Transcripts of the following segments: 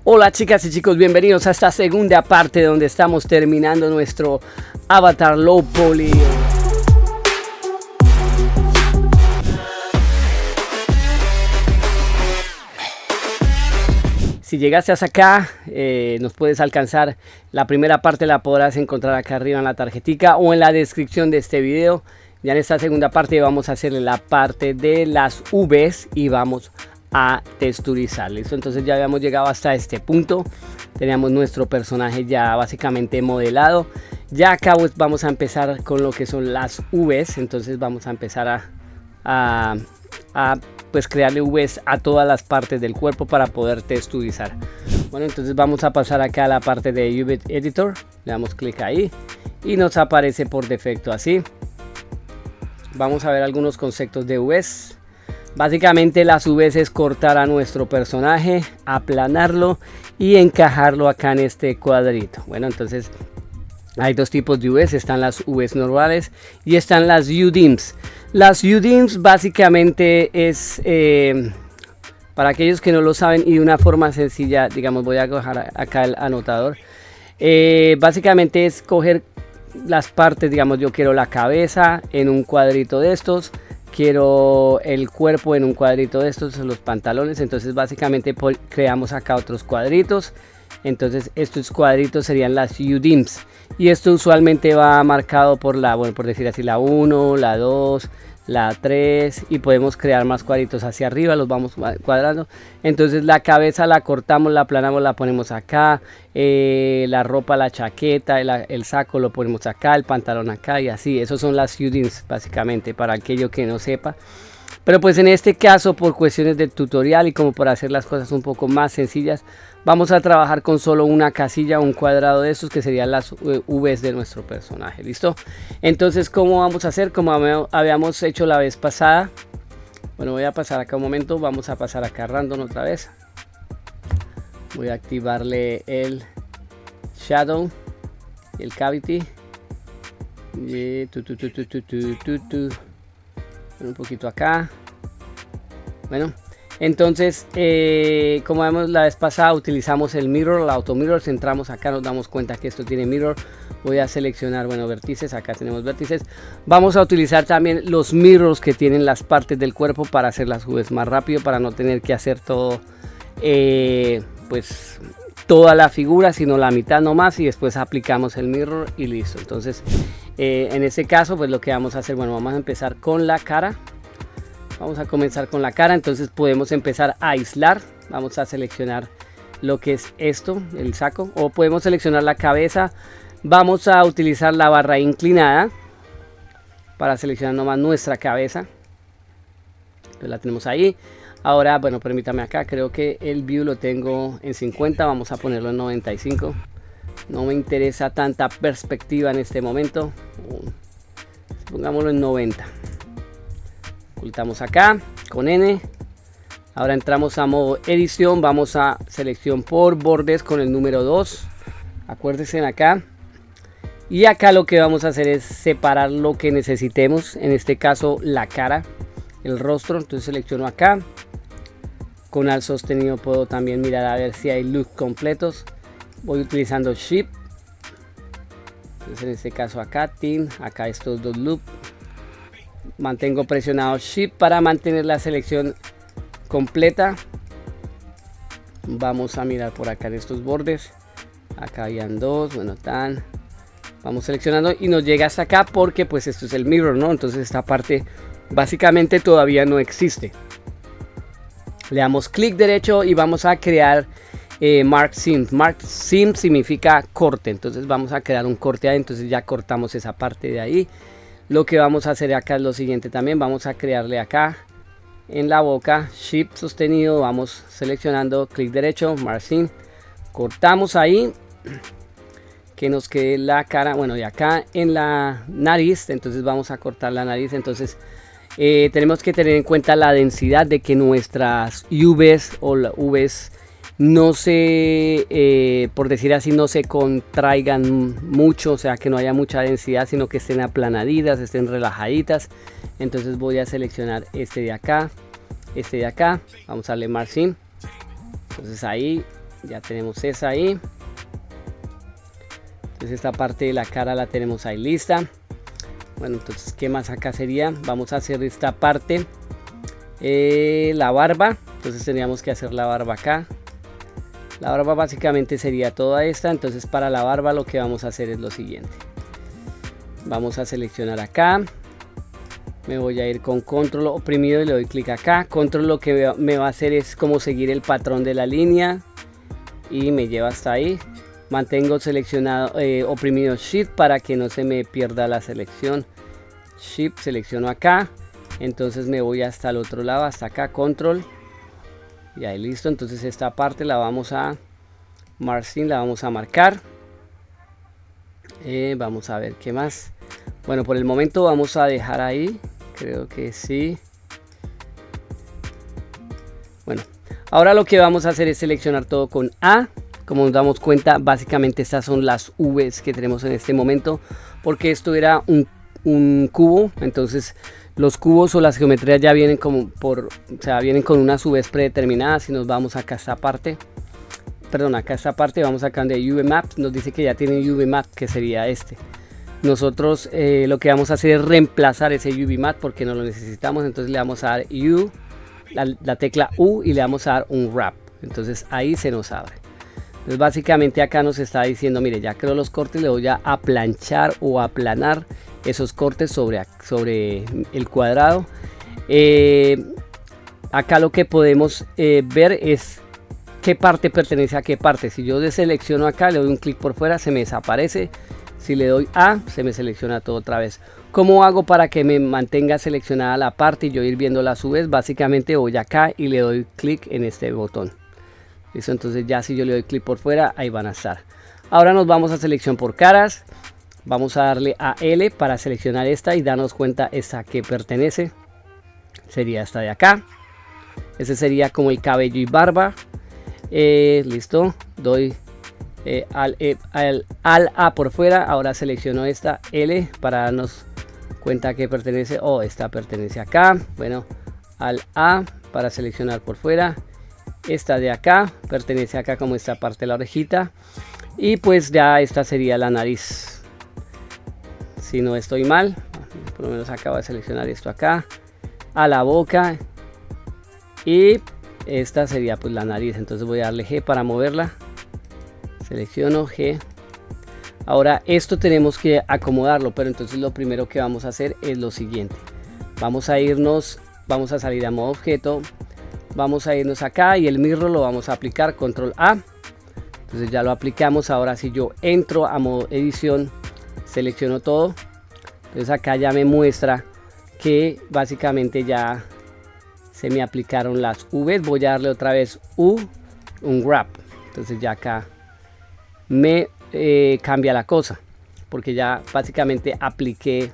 Hola chicas y chicos, bienvenidos a esta segunda parte donde estamos terminando nuestro avatar low poly. Si llegaste hasta acá, nos puedes alcanzar. La primera parte la podrás encontrar acá arriba en la tarjetica o en la descripción de este video. Ya en esta segunda parte vamos a hacer la parte de las Vs y vamos a texturizar. ¿Listo? Entonces ya habíamos llegado hasta este punto. Teníamos nuestro personaje ya básicamente modelado. Ya acá pues, vamos a empezar con lo que son las Vs. Entonces vamos a empezar a pues crearle Vs a todas las partes del cuerpo para poder texturizar. Bueno, entonces vamos a pasar acá a la parte de UV Editor. Le damos clic ahí y nos aparece por defecto así. Vamos a ver algunos conceptos de Vs. Básicamente las Vs es cortar a nuestro personaje, aplanarlo y encajarlo acá en este cuadrito. Bueno, entonces hay dos tipos de Vs, están las Vs normales y están las U-Dims. Las U-Dims básicamente es, para aquellos que no lo saben y de una forma sencilla, digamos, voy a coger acá el anotador. Básicamente es coger las partes, digamos, yo quiero la cabeza en un cuadrito de estos, quiero el cuerpo en un cuadrito de estos, los pantalones. Entonces básicamente creamos acá otros cuadritos. Entonces estos cuadritos serían las U-Dims y esto usualmente va marcado por la, bueno, por decir así, la 1, la 2, la 3 y podemos crear más cuadritos hacia arriba, los vamos cuadrando. Entonces la cabeza la cortamos, la aplanamos, la ponemos acá, la ropa, la chaqueta, el saco lo ponemos acá, el pantalón acá y así. Esos son las U-Dims básicamente, para aquello que no sepa. Pero pues en este caso, por cuestiones de tutorial y como para hacer las cosas un poco más sencillas, vamos a trabajar con solo una casilla, un cuadrado de estos que serían las Vs de nuestro personaje. ¿Listo? Entonces, ¿cómo vamos a hacer? Como habíamos hecho la vez pasada. Bueno, voy a pasar acá un momento. Vamos a pasar acá a Random otra vez. Voy a activarle el Shadow, el Cavity. Y un poquito acá. Bueno, entonces como vemos la vez pasada utilizamos el mirror, el auto mirror. Si entramos acá nos damos cuenta que esto tiene mirror. Voy a seleccionar, bueno, vértices, acá tenemos vértices. Vamos a utilizar también los mirrors que tienen las partes del cuerpo para hacer las Vs más rápido, para no tener que hacer todo pues toda la figura, sino la mitad nomás, y después aplicamos el mirror y listo. Entonces en este caso pues lo que vamos a hacer, bueno, vamos a empezar con la cara. Vamos a comenzar con la cara. Entonces podemos empezar a aislar. Vamos a seleccionar lo que es esto, el saco, o podemos seleccionar la cabeza. Vamos a utilizar la barra inclinada para seleccionar nomás nuestra cabeza. Pues la tenemos ahí. Ahora, bueno, permítame acá, creo que el view lo tengo en 50, vamos a ponerlo en 95. No me interesa tanta perspectiva en este momento. Pongámoslo en 90. Ocultamos acá con N. Ahora entramos a modo edición. Vamos a selección por bordes con el número 2. Acuérdense acá. Y acá lo que vamos a hacer es separar lo que necesitemos. En este caso la cara, el rostro. Entonces selecciono acá. Con alt sostenido puedo también mirar a ver si hay loops completos. Voy utilizando Shift. Entonces en este caso acá, Team, acá estos dos loops. Mantengo presionado Shift para mantener la selección completa. Vamos a mirar por acá en estos bordes. Acá habían dos, bueno, tan. Vamos seleccionando y nos llega hasta acá porque pues esto es el mirror, ¿no? Entonces esta parte básicamente todavía no existe. Le damos clic derecho y vamos a crear Mark Seam. Mark Seam significa corte. Entonces vamos a crear un corte ahí. Entonces ya cortamos esa parte de ahí. Lo que vamos a hacer acá es lo siguiente también. Vamos a crearle acá en la boca, Shift sostenido. Vamos seleccionando, clic derecho, Mark Seam. Cortamos ahí. Que nos quede la cara. Bueno, y acá en la nariz. Entonces vamos a cortar la nariz. Entonces tenemos que tener en cuenta la densidad de que nuestras Vs o las Vs no se, por decir así, no se contraigan mucho, o sea que no haya mucha densidad, sino que estén aplanaditas, estén relajaditas. Entonces voy a seleccionar este de acá, vamos a darle Mark Seam. Entonces ahí Ya tenemos esa ahí. Entonces esta parte de la cara la tenemos ahí lista. Bueno, entonces ¿qué más acá sería? Vamos a hacer esta parte, la barba. Entonces tendríamos que hacer la barba acá. La barba básicamente sería toda esta. Entonces para la barba lo que vamos a hacer es lo siguiente. Vamos a seleccionar acá. Me voy a ir con control oprimido y le doy clic acá. Control lo que me va a hacer es como seguir el patrón de la línea. Y me lleva hasta ahí. Mantengo seleccionado, oprimido Shift para que no se me pierda la selección. Shift, selecciono acá. Entonces me voy hasta el otro lado, hasta acá, control. Y ahí listo. Entonces esta parte la vamos a margin, la vamos a marcar. Vamos a ver qué más. Bueno, por el momento vamos a dejar ahí. Creo que sí. Bueno, ahora lo que vamos a hacer es seleccionar todo con A. Como nos damos cuenta, básicamente estas son las V's que tenemos en este momento, porque esto era un cubo. Entonces los cubos o las geometrías ya vienen como vienen con unas V's predeterminadas. Si nos vamos acá a esta parte, acá a esta parte, vamos acá donde UV Maps, nos dice que ya tiene UV Map, que sería este. Nosotros lo que vamos a hacer es reemplazar ese UV Map porque no lo necesitamos. Entonces le vamos a dar U, la tecla U, y le vamos a dar un Wrap. Entonces ahí se nos abre. Entonces básicamente acá nos está diciendo, mire, ya creo los cortes, le voy a aplanchar o aplanar esos cortes sobre el cuadrado. Acá lo que podemos ver es qué parte pertenece a qué parte. Si yo deselecciono acá, le doy un clic por fuera, se me desaparece. Si le doy A, se me selecciona todo otra vez. ¿Cómo hago para que me mantenga seleccionada la parte y yo ir viendo las V's? Básicamente voy acá y le doy clic en este botón. ¿Listo? Entonces ya si yo le doy clic por fuera, ahí van a estar. Ahora nos vamos a selección por caras. Vamos a darle a L para seleccionar esta y darnos cuenta esta que pertenece. Sería esta de acá. Ese sería como el cabello y barba. Listo. Doy al A por fuera. Ahora selecciono esta L para darnos cuenta que pertenece. Esta pertenece acá. Bueno, al A para seleccionar por fuera. Esta de acá pertenece acá como esta parte de la orejita. Y pues ya esta sería la nariz. Si no estoy mal, por lo menos acabo de seleccionar esto acá. A la boca. Y esta sería pues la nariz. Entonces voy a darle G para moverla. Selecciono G. Ahora esto tenemos que acomodarlo, pero entonces lo primero que vamos a hacer es lo siguiente. Vamos a salir a modo objeto. Vamos a irnos acá y el mirror lo vamos a aplicar, control A. Entonces ya lo aplicamos. Ahora si yo entro a modo edición, selecciono todo. Entonces acá ya me muestra que básicamente ya se me aplicaron las V's. Voy a darle otra vez U, un wrap. Entonces ya acá me cambia la cosa, porque ya básicamente apliqué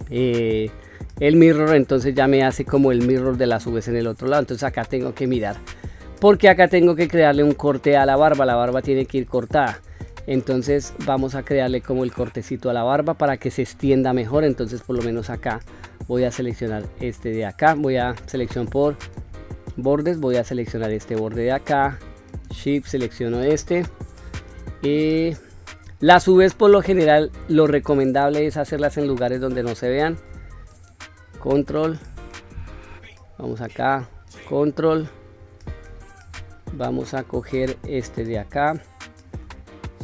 el mirror. Entonces ya me hace como el mirror de las V's en el otro lado. Entonces acá tengo que mirar, porque acá tengo que crearle un corte a la barba. La barba tiene que ir cortada. Entonces vamos a crearle como el cortecito a la barba para que se extienda mejor. Entonces por lo menos acá voy a seleccionar este de acá. Voy a seleccionar por bordes. Voy a seleccionar este borde de acá. Shift, selecciono este. Las V's por lo general lo recomendable es hacerlas en lugares donde no se vean. Control, vamos acá, control, vamos a coger este de acá,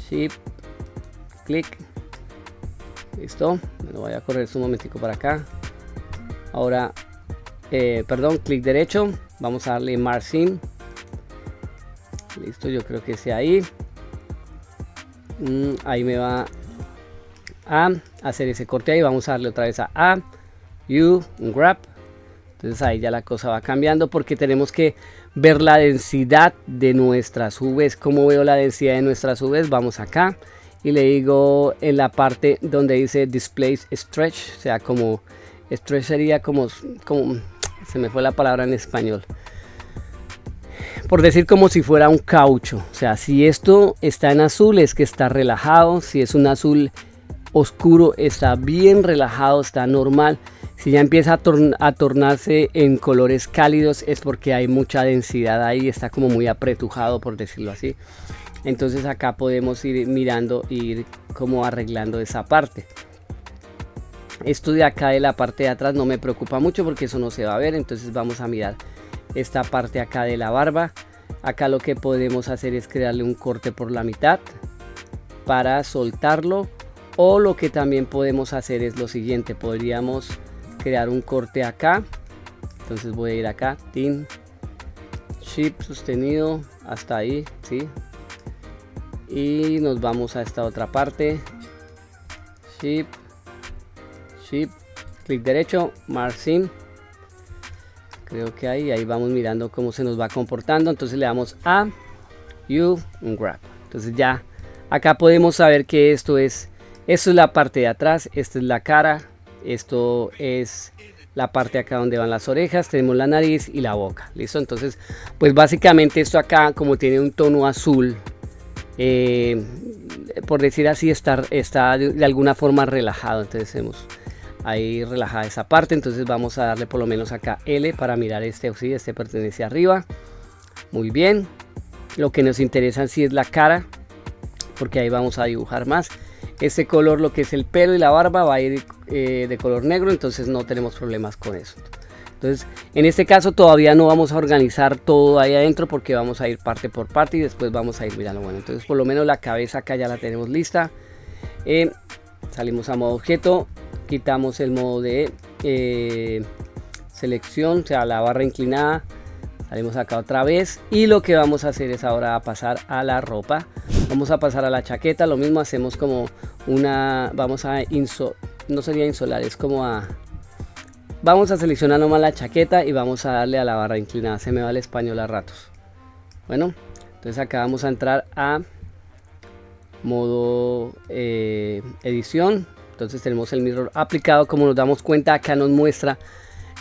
shift, clic, listo. Me lo voy a correr un momentico para acá. Ahora clic derecho, vamos a darle margin, listo. Yo creo que sea ahí. Ahí me va a hacer ese corte. Ahí vamos a darle otra vez a U, un grab. Entonces ahí ya la cosa va cambiando, porque tenemos que ver la densidad de nuestras V's. ¿Cómo veo la densidad de nuestras V's? Vamos acá y le digo en la parte donde dice display stretch, o sea, como stretch sería como se me fue la palabra en español, por decir como si fuera un caucho. O sea, si esto está en azul es que está relajado. Si es un azul oscuro está bien relajado, está normal. Si ya empieza a tornarse en colores cálidos es porque hay mucha densidad ahí, está como muy apretujado, por decirlo así. Entonces acá podemos ir mirando e ir como arreglando esa parte. Esto de acá de la parte de atrás no me preocupa mucho porque eso no se va a ver. Entonces vamos a mirar esta parte acá de la barba. Acá lo que podemos hacer es crearle un corte por la mitad para soltarlo. O lo que también podemos hacer es lo siguiente. Podríamos crear un corte acá. Entonces voy a ir acá. Tin, Shift sostenido hasta ahí. ¿Sí? Y nos vamos a esta otra parte. Shift, clic derecho, Margin. Creo que ahí vamos mirando cómo se nos va comportando. Entonces le damos a Grab. Entonces ya acá podemos saber que esto es la parte de atrás, esta es la cara, esto es la parte acá donde van las orejas, tenemos la nariz y la boca. ¿Listo? Entonces pues básicamente esto acá, como tiene un tono azul, por decir así, está de alguna forma relajado. Entonces hemos ahí relajada esa parte. Entonces vamos a darle por lo menos acá L para mirar este. Sí, este pertenece arriba. Muy bien. Lo que nos interesa sí es la cara, porque ahí vamos a dibujar más. Este color, lo que es el pelo y la barba, va a ir de color negro, entonces no tenemos problemas con eso. Entonces en este caso todavía no vamos a organizar todo ahí adentro, porque vamos a ir parte por parte y después vamos a ir mirando. Bueno, entonces por lo menos la cabeza acá ya la tenemos lista. Salimos a modo objeto, quitamos el modo de selección, o sea, la barra inclinada. Salimos acá otra vez y lo que vamos a hacer es ahora pasar a la ropa. Vamos a pasar a la chaqueta, lo mismo hacemos como una, vamos a no sería insolar, es como vamos a seleccionar nomás la chaqueta y vamos a darle a la barra inclinada. Se me va el español a ratos. Bueno, entonces acá vamos a entrar a modo edición. Entonces tenemos el mirror aplicado. Como nos damos cuenta, acá nos muestra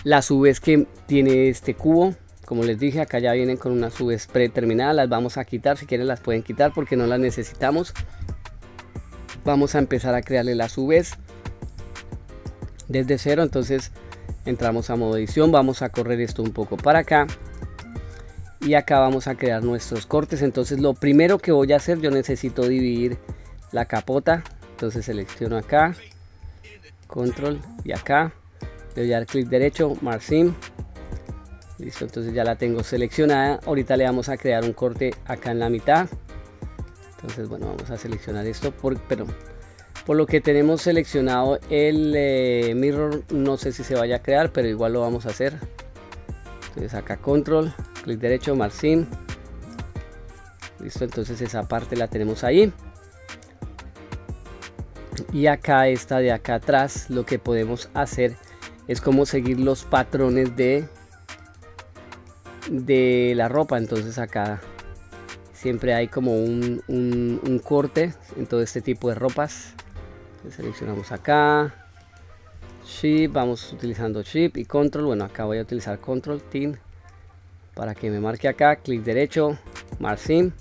las UVs que tiene este cubo. Como les dije, acá ya vienen con unas UVs predeterminadas. Las vamos a quitar, si quieren las pueden quitar porque no las necesitamos. Vamos a empezar a crearle las UVs desde cero. Entonces entramos a modo edición, vamos a correr esto un poco para acá y acá vamos a crear nuestros cortes. Entonces lo primero que voy a hacer, yo necesito dividir la capota. Entonces selecciono acá, control y acá, le voy a dar clic derecho, Margin. Listo, entonces ya la tengo seleccionada. Ahorita le vamos a crear un corte acá en la mitad. Entonces bueno, vamos a seleccionar esto, pero por lo que tenemos seleccionado el mirror, no sé si se vaya a crear, pero igual lo vamos a hacer. Entonces acá control, clic derecho, Margin. Listo, entonces esa parte la tenemos ahí. Y acá esta de acá atrás, lo que podemos hacer es como seguir los patrones de la ropa. Entonces acá siempre hay como un corte en todo este tipo de ropas. Entonces seleccionamos acá, Shift, vamos utilizando Shift y Control. Bueno, acá voy a utilizar Control, Tin, para que me marque acá, clic derecho, Margin.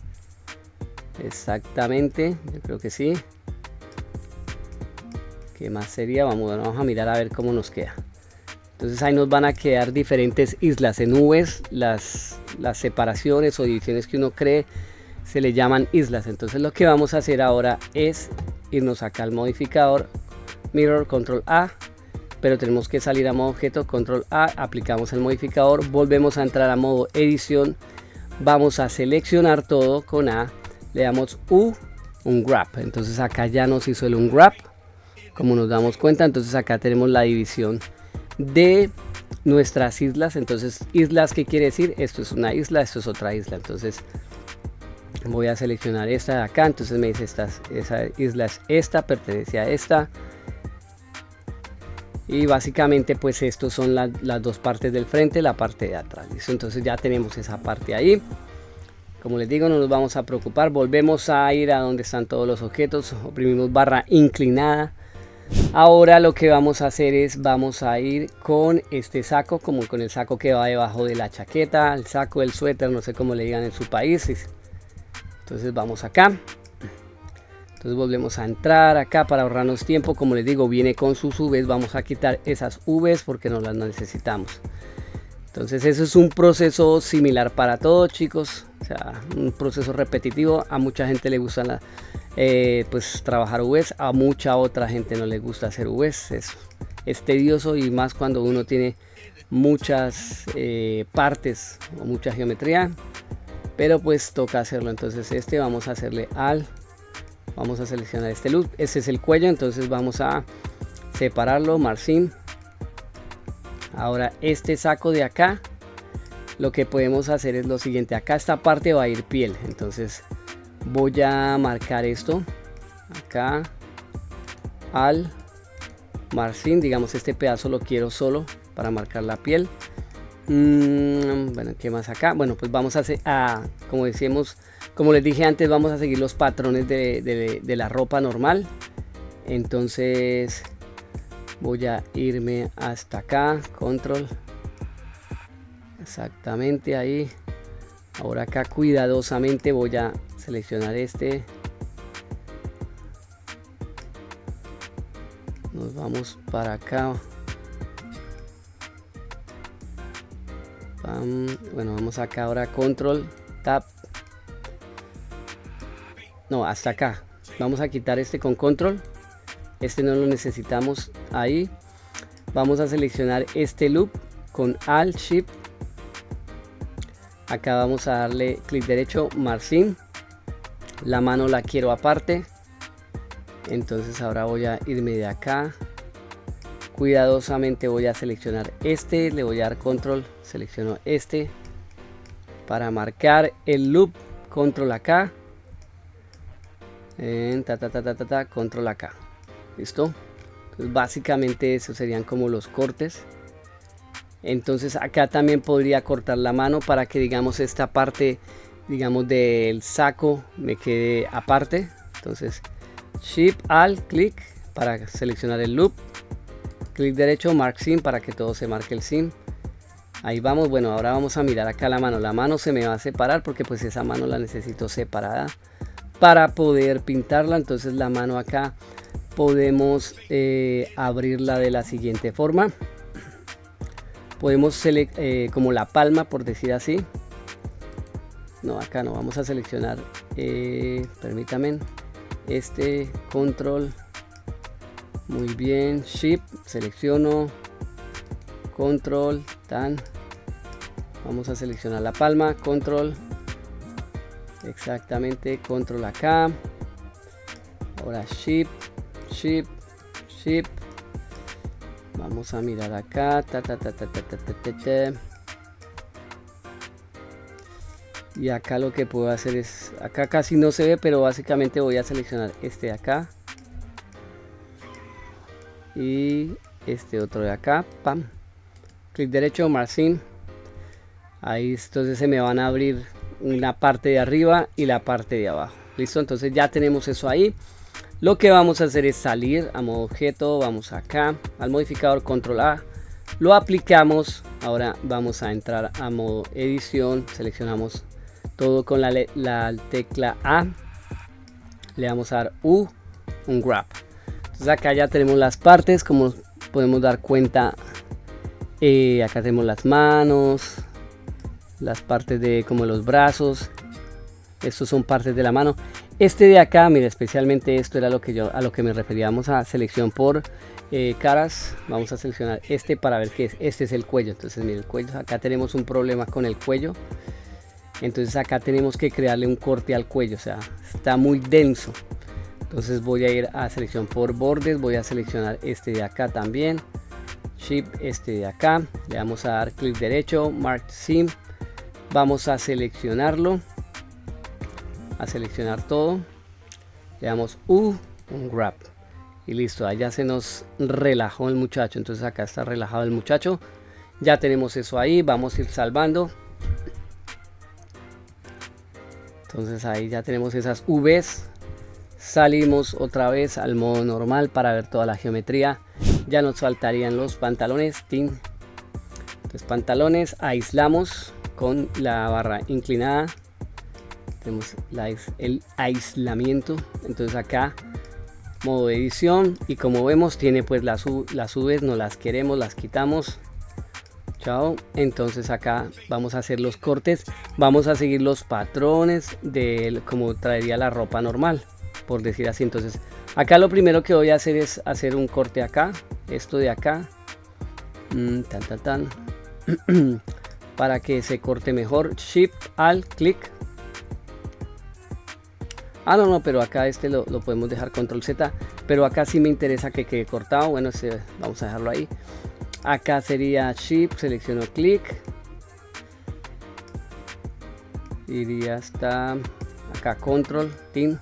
Exactamente, yo creo que sí. ¿Qué más sería? Vamos a mirar a ver cómo nos queda. Entonces ahí nos van a quedar diferentes islas en nubes. Las separaciones o divisiones que uno cree se le llaman islas. Entonces lo que vamos a hacer ahora es irnos acá al modificador, Mirror, Control A, pero tenemos que salir a modo objeto, Control A, aplicamos el modificador, volvemos a entrar a modo edición, vamos a seleccionar todo con A, le damos un Grab. Entonces acá ya nos hizo el un Grab, como nos damos cuenta. Entonces acá tenemos la división de nuestras islas. Entonces islas, ¿qué quiere decir? Esto es una isla, esto es otra isla. Entonces voy a seleccionar esta de acá. Entonces me dice esa isla es esta, pertenece a esta. Y básicamente pues estos son las dos partes del frente, la parte de atrás. ¿Listo? Entonces ya tenemos esa parte ahí. Como les digo, no nos vamos a preocupar. Volvemos a ir a donde están todos los objetos. Oprimimos barra inclinada. Ahora lo que vamos a hacer es vamos a ir con este saco, como con el saco que va debajo de la chaqueta, el saco, el suéter, no sé cómo le digan en su país. Entonces vamos acá, Entonces volvemos a entrar acá para ahorrarnos tiempo. Como les digo, viene con sus Vs. Vamos a quitar esas Vs porque no las necesitamos. Entonces eso es un proceso similar para todos, chicos. O sea, un proceso repetitivo. A mucha gente le gusta pues trabajar Vs. A mucha otra gente no le gusta hacer Vs. Es tedioso, y más cuando uno tiene muchas partes o mucha geometría. Pero pues toca hacerlo. Entonces vamos a hacerle vamos a seleccionar este loop. Este es el cuello, entonces vamos a separarlo, margin. Ahora este saco de acá, lo que podemos hacer es lo siguiente. Acá esta parte va a ir piel, entonces voy a marcar esto acá, margin, digamos este pedazo lo quiero solo para marcar la piel. Bueno, ¿qué más acá? Bueno, pues vamos a hacer, como decíamos, como les dije antes, vamos a seguir los patrones de la ropa normal. Entonces voy a irme hasta acá, control, exactamente ahí. Ahora acá cuidadosamente voy a seleccionar este. Nos vamos para acá. Bueno, vamos acá ahora, control, tab. No, hasta acá. Vamos a quitar este con control. Este no lo necesitamos ahí. Vamos a seleccionar este loop con alt shift. Acá vamos a darle clic derecho, margin. La mano la quiero aparte. Entonces ahora voy a irme de acá. Cuidadosamente voy a seleccionar este, le voy a dar control, selecciono este para marcar el loop, control acá, control acá, listo. Entonces básicamente eso serían como los cortes. Entonces acá también podría cortar la mano para que, digamos, esta parte, digamos, del saco me quede aparte. Entonces shift alt clic para seleccionar el loop, clic derecho, mark seam para que todo se marque el seam. Ahí vamos. Bueno, ahora vamos a mirar acá la mano se me va a separar porque pues esa mano la necesito separada para poder pintarla. Entonces la mano acá podemos abrirla de la siguiente forma. Podemos como la palma, por decir así. No, acá no, vamos a seleccionar, permítame, este, control, muy bien, shift, selecciono, control, tan, vamos a seleccionar la palma, control, exactamente, control acá, ahora shift, shift, shift, vamos a mirar acá, y acá lo que puedo hacer es, acá casi no se ve, pero básicamente voy a seleccionar este de acá y este otro de acá, pam, clic derecho, margin. Ahí entonces se me van a abrir una parte de arriba y la parte de abajo. Listo, entonces ya tenemos eso ahí. Lo que vamos a hacer es salir a modo objeto, vamos acá al modificador, control A, lo aplicamos. Ahora vamos a entrar a modo edición, seleccionamos todo con la tecla A, le vamos a dar un grab. Entonces acá ya tenemos las partes, como podemos dar cuenta, acá tenemos las manos, las partes de como los brazos, estos son partes de la mano. Este de acá, mira, especialmente esto era a lo que me refería. Vamos a selección por caras, vamos a seleccionar este para ver qué es. Este es el cuello. Entonces mira, el cuello, acá tenemos un problema con el cuello, entonces acá tenemos que crearle un corte al cuello, o sea, está muy denso. Entonces voy a ir a selección por bordes, voy a seleccionar este de acá también, shift, este de acá, le vamos a dar clic derecho, mark seam, vamos a seleccionarlo, a seleccionar todo, le damos un grab y listo. Allá se nos relajó el muchacho. Entonces acá está relajado el muchacho, ya tenemos eso ahí. Vamos a ir salvando. Entonces ahí ya tenemos esas V's. Salimos otra vez al modo normal para ver toda la geometría. Ya nos faltarían los pantalones, entonces pantalones, aislamos con la barra inclinada, tenemos el aislamiento. Entonces acá modo edición, y como vemos tiene pues las V's, no las queremos, las quitamos. Chao. Entonces acá vamos a hacer los cortes, vamos a seguir los patrones de como traería la ropa normal, por decir así. Entonces acá lo primero que voy a hacer es hacer un corte acá, esto de acá, para que se corte mejor. Shift al clic. No, pero acá lo podemos dejar control Z, pero acá sí me interesa que quede cortado. Bueno, vamos a dejarlo ahí. Acá sería Shift, selecciono clic, iría hasta acá control Tin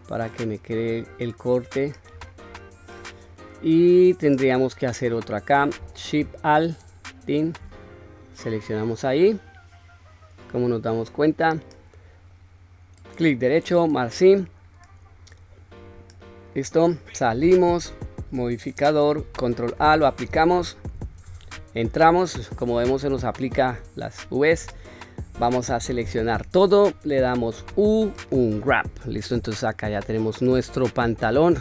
para que me quede el corte, y tendríamos que hacer otro acá. Shift al Tin, seleccionamos ahí, como nos damos cuenta, clic derecho, margin, listo, salimos, modificador, control A, lo aplicamos, entramos, como vemos se nos aplica las V's, vamos a seleccionar todo, le damos un wrap, listo. Entonces acá ya tenemos nuestro pantalón.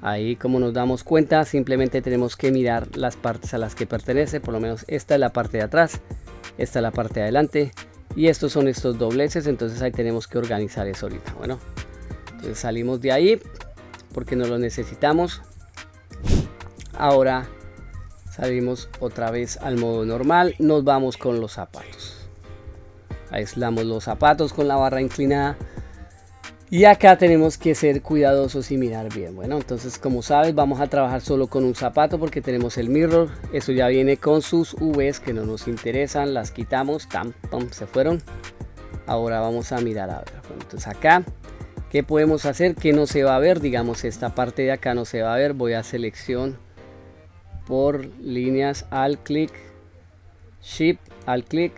Ahí, como nos damos cuenta, simplemente tenemos que mirar las partes a las que pertenece. Por lo menos esta es la parte de atrás, esta es la parte de adelante, y estos son estos dobleces. Entonces ahí tenemos que organizar eso ahorita. Bueno, entonces salimos de ahí porque no lo necesitamos. Ahora salimos otra vez al modo normal, nos vamos con los zapatos, aislamos los zapatos con la barra inclinada, y acá tenemos que ser cuidadosos y mirar bien. Bueno, entonces como sabes, vamos a trabajar solo con un zapato porque tenemos el mirror. Eso ya viene con sus V's que no nos interesan, las quitamos, se fueron. Ahora vamos a mirar, a ver. Bueno, entonces acá, ¿qué podemos hacer que no se va a ver? Digamos, esta parte de acá no se va a ver. Voy a selección por líneas al clic, Shift al clic,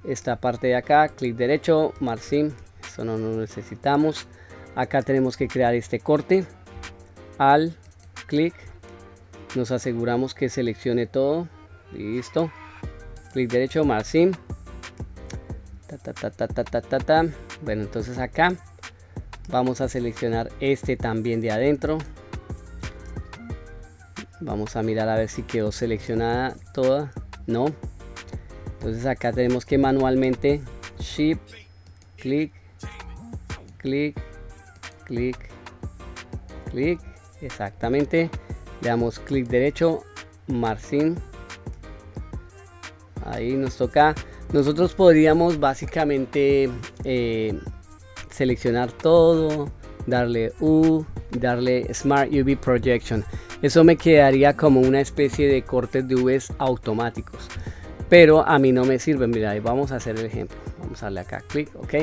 esta parte de acá, clic derecho, margin, esto no lo necesitamos. Acá tenemos que crear este corte, al clic, nos aseguramos que seleccione todo, listo, clic derecho, margin, bueno, entonces acá vamos a seleccionar este también de adentro. Vamos a mirar a ver si quedó seleccionada toda. No. Entonces acá tenemos que manualmente Shift, clic, clic, clic, clic. Exactamente. Le damos clic derecho, margin. Ahí nos toca. Nosotros podríamos básicamente seleccionar todo, darle U, darle Smart UV Projection. Eso me quedaría como una especie de cortes de V's automáticos, pero a mí no me sirve. Mira, ahí vamos a hacer el ejemplo. Vamos a darle acá clic, ok,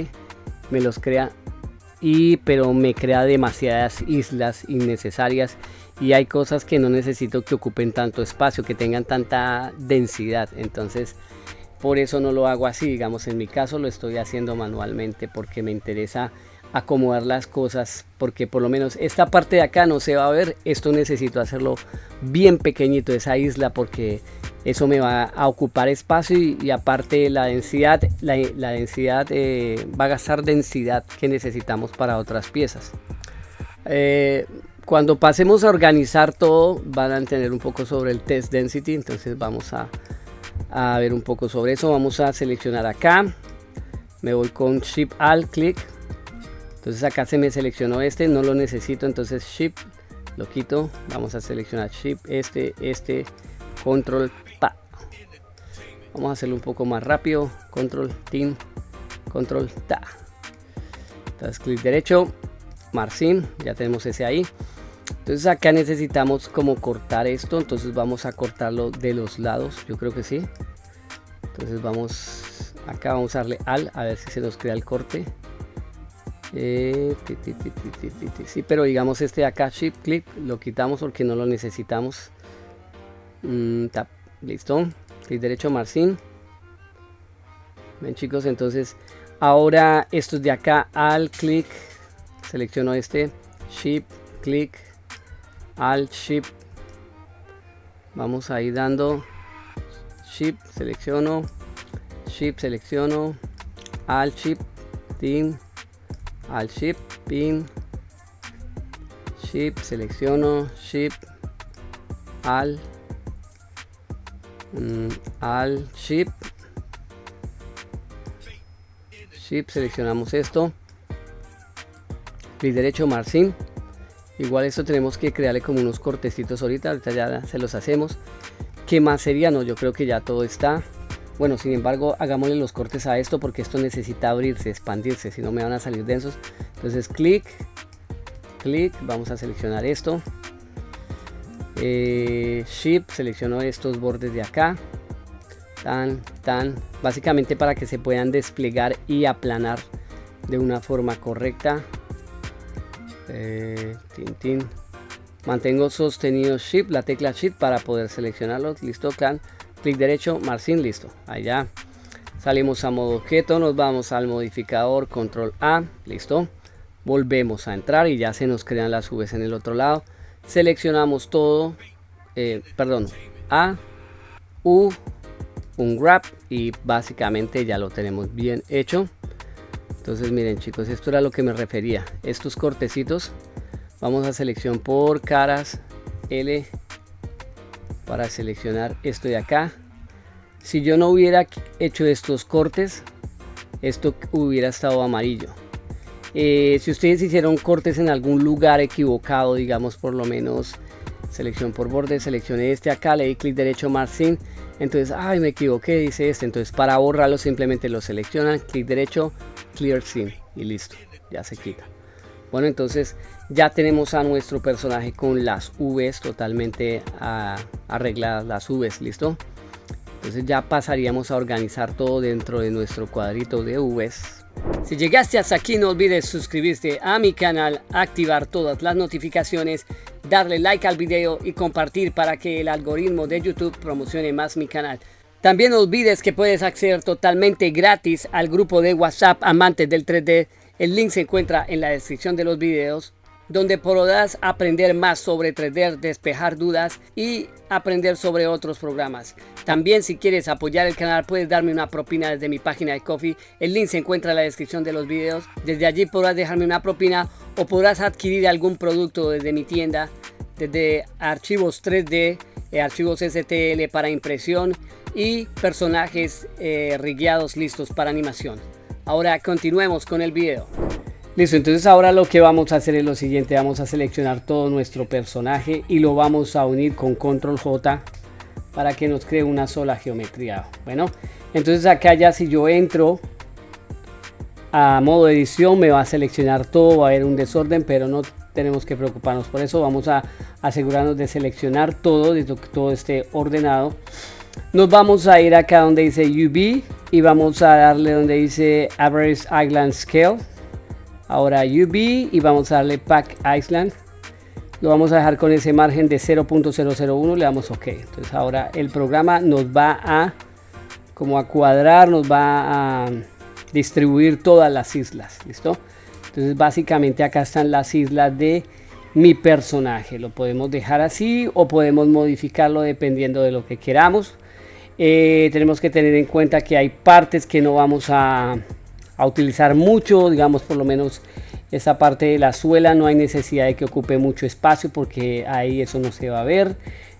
me los crea, pero me crea demasiadas islas innecesarias, y hay cosas que no necesito que ocupen tanto espacio, que tengan tanta densidad. Entonces por eso no lo hago así. Digamos, en mi caso lo estoy haciendo manualmente porque me interesa acomodar las cosas, porque por lo menos esta parte de acá no se va a ver. Esto necesito hacerlo bien pequeñito, esa isla, porque eso me va a ocupar espacio, y aparte la densidad va a gastar densidad que necesitamos para otras piezas. Cuando pasemos a organizar todo, van a entender un poco sobre el test density. Entonces vamos a ver un poco sobre eso. Vamos a seleccionar acá, me voy con Shift al clic. Entonces acá se me seleccionó no lo necesito, entonces Shift, lo quito. Vamos a seleccionar Shift, Control, pa. Vamos a hacerlo un poco más rápido, Control, Tin, Control, ta. Entonces clic derecho, margin, ya tenemos ese ahí. Entonces acá necesitamos como cortar esto, entonces vamos a cortarlo de los lados, yo creo que sí. Entonces vamos, acá vamos a darle al, a ver si se nos crea el corte. Sí, pero digamos este de acá, Shift clic, lo quitamos porque no lo necesitamos. Listo, clic derecho, margin. Ven chicos, entonces ahora estos de acá, al clic, selecciono Shift clic, al Shift, vamos a ir dando Shift, selecciono, al Shift, tin, Alt Shift, pin, Shift, selecciono, Shift, Alt, Shift, seleccionamos esto, clic derecho, Margin. Igual esto tenemos que crearle como unos cortecitos ahorita ya se los hacemos. ¿Qué más sería? No, yo creo que ya todo está. Bueno, sin embargo, hagámosle los cortes a esto porque esto necesita abrirse, expandirse, si no me van a salir densos. Entonces clic, vamos a seleccionar esto. Shift, selecciono estos bordes de acá. Básicamente para que se puedan desplegar y aplanar de una forma correcta. Mantengo sostenido Shift, la tecla Shift para poder seleccionarlos. Listo, clic derecho, Margin, listo. Allá salimos a modo objeto, nos vamos al modificador, control A, listo. Volvemos a entrar y ya se nos crean las V's en el otro lado. Seleccionamos todo, A, U, un grab y básicamente ya lo tenemos bien hecho. Entonces miren chicos, esto era lo que me refería, estos cortecitos. Vamos a selección por caras, L, para seleccionar esto de acá. Si yo no hubiera hecho estos cortes, esto hubiera estado amarillo. Si ustedes hicieron cortes en algún lugar equivocado, digamos por lo menos selección por borde, seleccioné este acá, le di clic derecho, Margin. Entonces, ay, me equivoqué, dice este. Entonces, para borrarlo, simplemente lo seleccionan, clic derecho, Clear Scene y listo, ya se quita. Bueno, entonces ya tenemos a nuestro personaje con las V's totalmente arregladas, las V's, listo. Entonces ya pasaríamos a organizar todo dentro de nuestro cuadrito de V's. Si llegaste hasta aquí, no olvides suscribirte a mi canal, activar todas las notificaciones, darle like al video y compartir para que el algoritmo de YouTube promocione más mi canal. También no olvides que puedes acceder totalmente gratis al grupo de WhatsApp Amantes del 3D. El link se encuentra en la descripción de los videos, donde podrás aprender más sobre 3D, despejar dudas y aprender sobre otros programas. También si quieres apoyar el canal puedes darme una propina desde mi página de Ko-fi. El link se encuentra en la descripción de los videos. Desde allí podrás dejarme una propina o podrás adquirir algún producto desde mi tienda, desde archivos 3D, archivos STL para impresión y personajes rigueados listos para animación. Ahora continuemos con el video. Listo, entonces ahora lo que vamos a hacer es lo siguiente. Vamos a seleccionar todo nuestro personaje y lo vamos a unir con control J para que nos cree una sola geometría. Bueno, entonces acá ya si yo entro a modo edición me va a seleccionar todo, va a haber un desorden, pero no tenemos que preocuparnos por eso. Vamos a asegurarnos de seleccionar todo, de que todo esté ordenado. Nos vamos a ir acá donde dice UV y vamos a darle donde dice Average Island Scale. Ahora UV y vamos a darle Pack Island. Lo vamos a dejar con ese margen de 0.001, le damos OK. Entonces ahora el programa nos va a cuadrar, nos va a distribuir todas las islas. ¿Listo? Entonces básicamente acá están las islas de mi personaje. Lo podemos dejar así o podemos modificarlo dependiendo de lo que queramos. Tenemos que tener en cuenta que hay partes que no vamos a utilizar mucho, digamos por lo menos esa parte de la suela no hay necesidad de que ocupe mucho espacio porque ahí eso no se va a ver.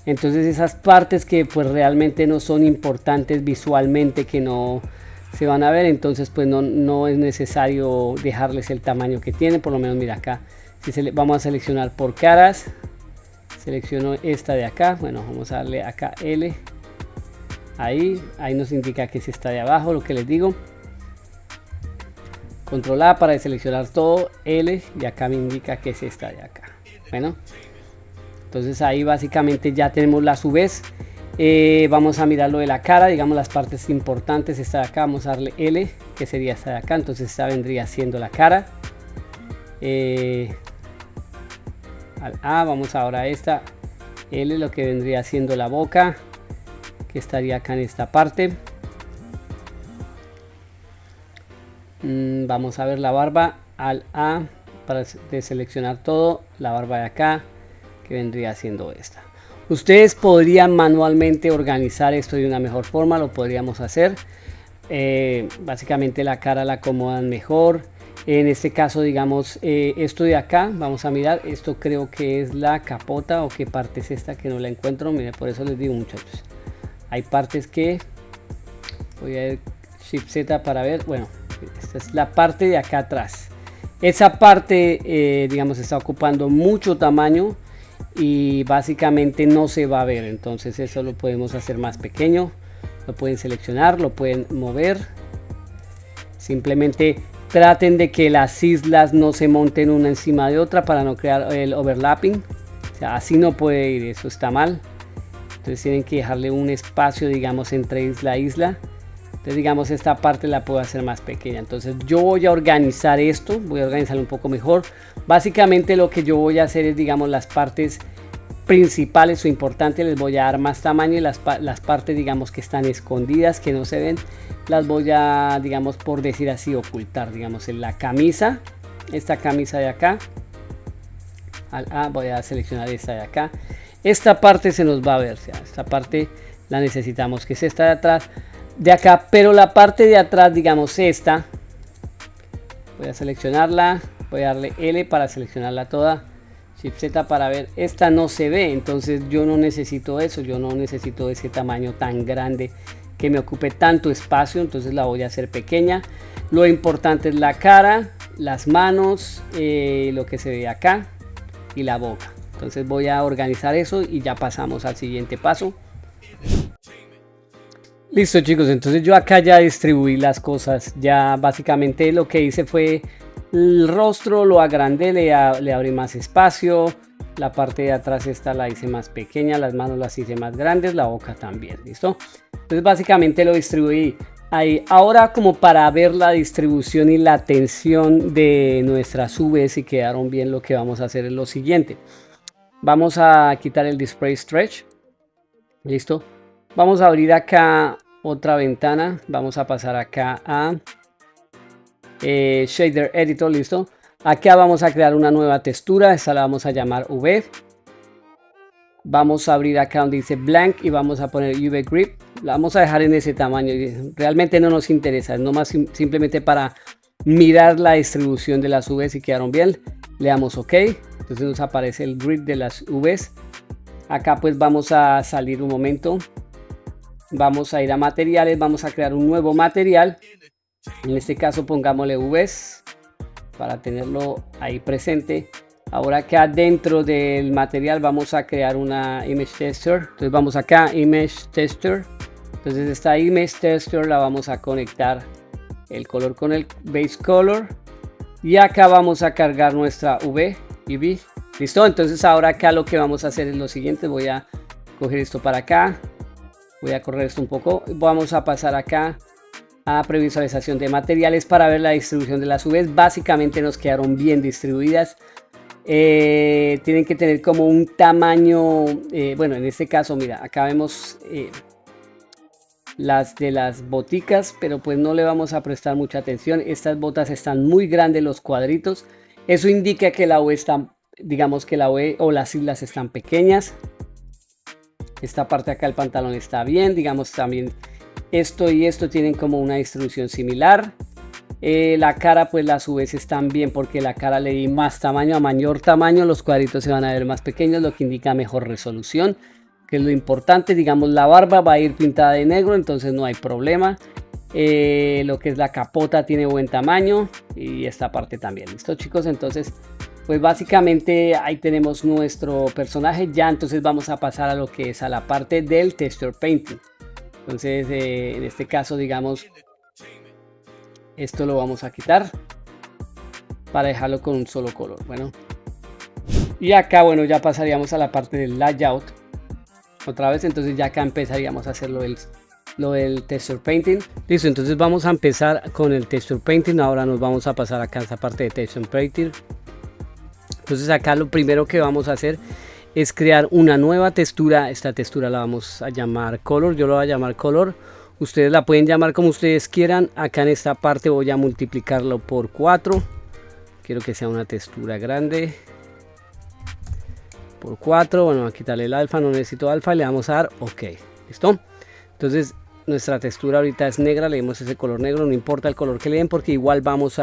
Entonces esas partes que pues realmente no son importantes visualmente, que no se van a ver, entonces pues no es necesario dejarles el tamaño que tienen. Por lo menos mira acá, si vamos a seleccionar por caras, selecciono esta de acá, bueno vamos a darle acá L, ahí nos indica que si está de abajo, lo que les digo. Control A para seleccionar todo, L y acá me indica que es esta de acá. Bueno, entonces ahí básicamente ya tenemos las V's. Vamos a mirar lo de la cara, digamos las partes importantes. Esta de acá vamos a darle L, que sería esta de acá, entonces esta vendría siendo la cara. Al A vamos ahora a esta L, lo que vendría siendo la boca, que estaría acá en esta parte. Vamos a ver la barba, al A para deseleccionar todo, la barba de acá que vendría siendo esta. Ustedes podrían manualmente organizar esto de una mejor forma, lo podríamos hacer. básicamente la cara la acomodan mejor. En este caso, digamos, esto de acá, vamos a mirar, esto creo que es la capota, o qué parte es esta que no la encuentro. Mire, por eso les digo, muchachos, hay partes que voy a ir Shift Z para ver. Bueno, esta es la parte de acá atrás. Esa parte, digamos, está ocupando mucho tamaño y básicamente no se va a ver. Entonces eso lo podemos hacer más pequeño. Lo pueden seleccionar, lo pueden mover. Simplemente traten de que las islas no se monten una encima de otra para no crear el overlapping. O sea, así no puede ir, eso está mal. Entonces tienen que dejarle un espacio, digamos, entre isla a isla. Entonces, digamos, esta parte la puedo hacer más pequeña. Entonces yo voy a organizar esto, voy a organizarlo un poco mejor. Básicamente lo que yo voy a hacer es, digamos, las partes principales o importantes les voy a dar más tamaño, y las partes, digamos, que están escondidas, que no se ven, las voy a, digamos, por decir así, ocultar. Digamos, en la camisa, esta camisa de acá, voy a seleccionar esta de acá. Esta parte se nos va a ver, o sea, esta parte la necesitamos, que es esta de atrás, de acá, pero la parte de atrás, digamos, esta, voy a seleccionarla, voy a darle L para seleccionarla toda, Shift Z para ver, esta no se ve. Entonces yo no necesito eso, yo no necesito ese tamaño tan grande que me ocupe tanto espacio. Entonces la voy a hacer pequeña. Lo importante es la cara, las manos, lo que se ve acá y la boca. Entonces voy a organizar eso y ya pasamos al siguiente paso. Listo, chicos, entonces yo acá ya distribuí las cosas. Ya básicamente lo que hice fue el rostro, lo agrandé, le abrí más espacio. La parte de atrás esta la hice más pequeña, las manos las hice más grandes, la boca también. Listo, entonces básicamente lo distribuí ahí. Ahora, como para ver la distribución y la tensión de nuestras Vs si quedaron bien, lo que vamos a hacer es lo siguiente. Vamos a quitar el display stretch. Listo, vamos a abrir acá otra ventana, vamos a pasar acá a shader editor. Listo, acá vamos a crear una nueva textura, esta la vamos a llamar V. Vamos a abrir acá donde dice blank y vamos a poner UV grip, la vamos a dejar en ese tamaño, realmente no nos interesa, es nomás simplemente para mirar la distribución de las Vs si quedaron bien. Le damos OK, entonces nos aparece el grid de las Vs. Acá pues vamos a salir un momento, vamos a ir a materiales, vamos a crear un nuevo material. En este caso pongámosle Vs para tenerlo ahí presente. Ahora acá dentro del material vamos a crear una image tester. Entonces vamos acá, image tester. Entonces esta image tester la vamos a conectar el color con el base color. Y acá vamos a cargar nuestra V y V. Listo, entonces ahora acá lo que vamos a hacer es lo siguiente. Voy a coger esto para acá. Voy a correr esto un poco. Vamos a pasar acá a previsualización de materiales para ver la distribución de las Vs. Básicamente nos quedaron bien distribuidas. Tienen que tener como un tamaño, bueno, en este caso, mira, acá vemos las de las boticas, pero pues no le vamos a prestar mucha atención. Estas botas están muy grandes, los cuadritos. Eso indica que la V está, digamos que la V o las islas están pequeñas. Esta parte acá del pantalón está bien, digamos también esto y esto tienen como una distribución similar. La cara pues las Vs están bien porque la cara le di más tamaño, a mayor tamaño los cuadritos se van a ver más pequeños, lo que indica mejor resolución, que es lo importante. Digamos la barba va a ir pintada de negro, entonces no hay problema. Lo que es la capota tiene buen tamaño y esta parte también. Listo, chicos, entonces pues básicamente ahí tenemos nuestro personaje ya. Entonces vamos a pasar a lo que es a la parte del texture painting. Entonces en este caso, digamos, esto lo vamos a quitar para dejarlo con un solo color. Bueno, y acá, bueno, ya pasaríamos a la parte del layout otra vez. Entonces ya acá empezaríamos a hacer lo del texture painting. Listo, entonces vamos a empezar con el texture painting. Ahora nos vamos a pasar acá a esta parte de texture painting. Entonces acá lo primero que vamos a hacer es crear una nueva textura. Esta textura la vamos a llamar color, yo lo voy a llamar color. Ustedes la pueden llamar como ustedes quieran. Acá en esta parte voy a multiplicarlo por 4. Quiero que sea una textura grande. Por 4. Bueno, a quitarle el alfa, no necesito alfa. Le vamos a dar OK. ¿Listo? Entonces nuestra textura ahorita es negra, le demos ese color negro, no importa el color que le den porque igual vamos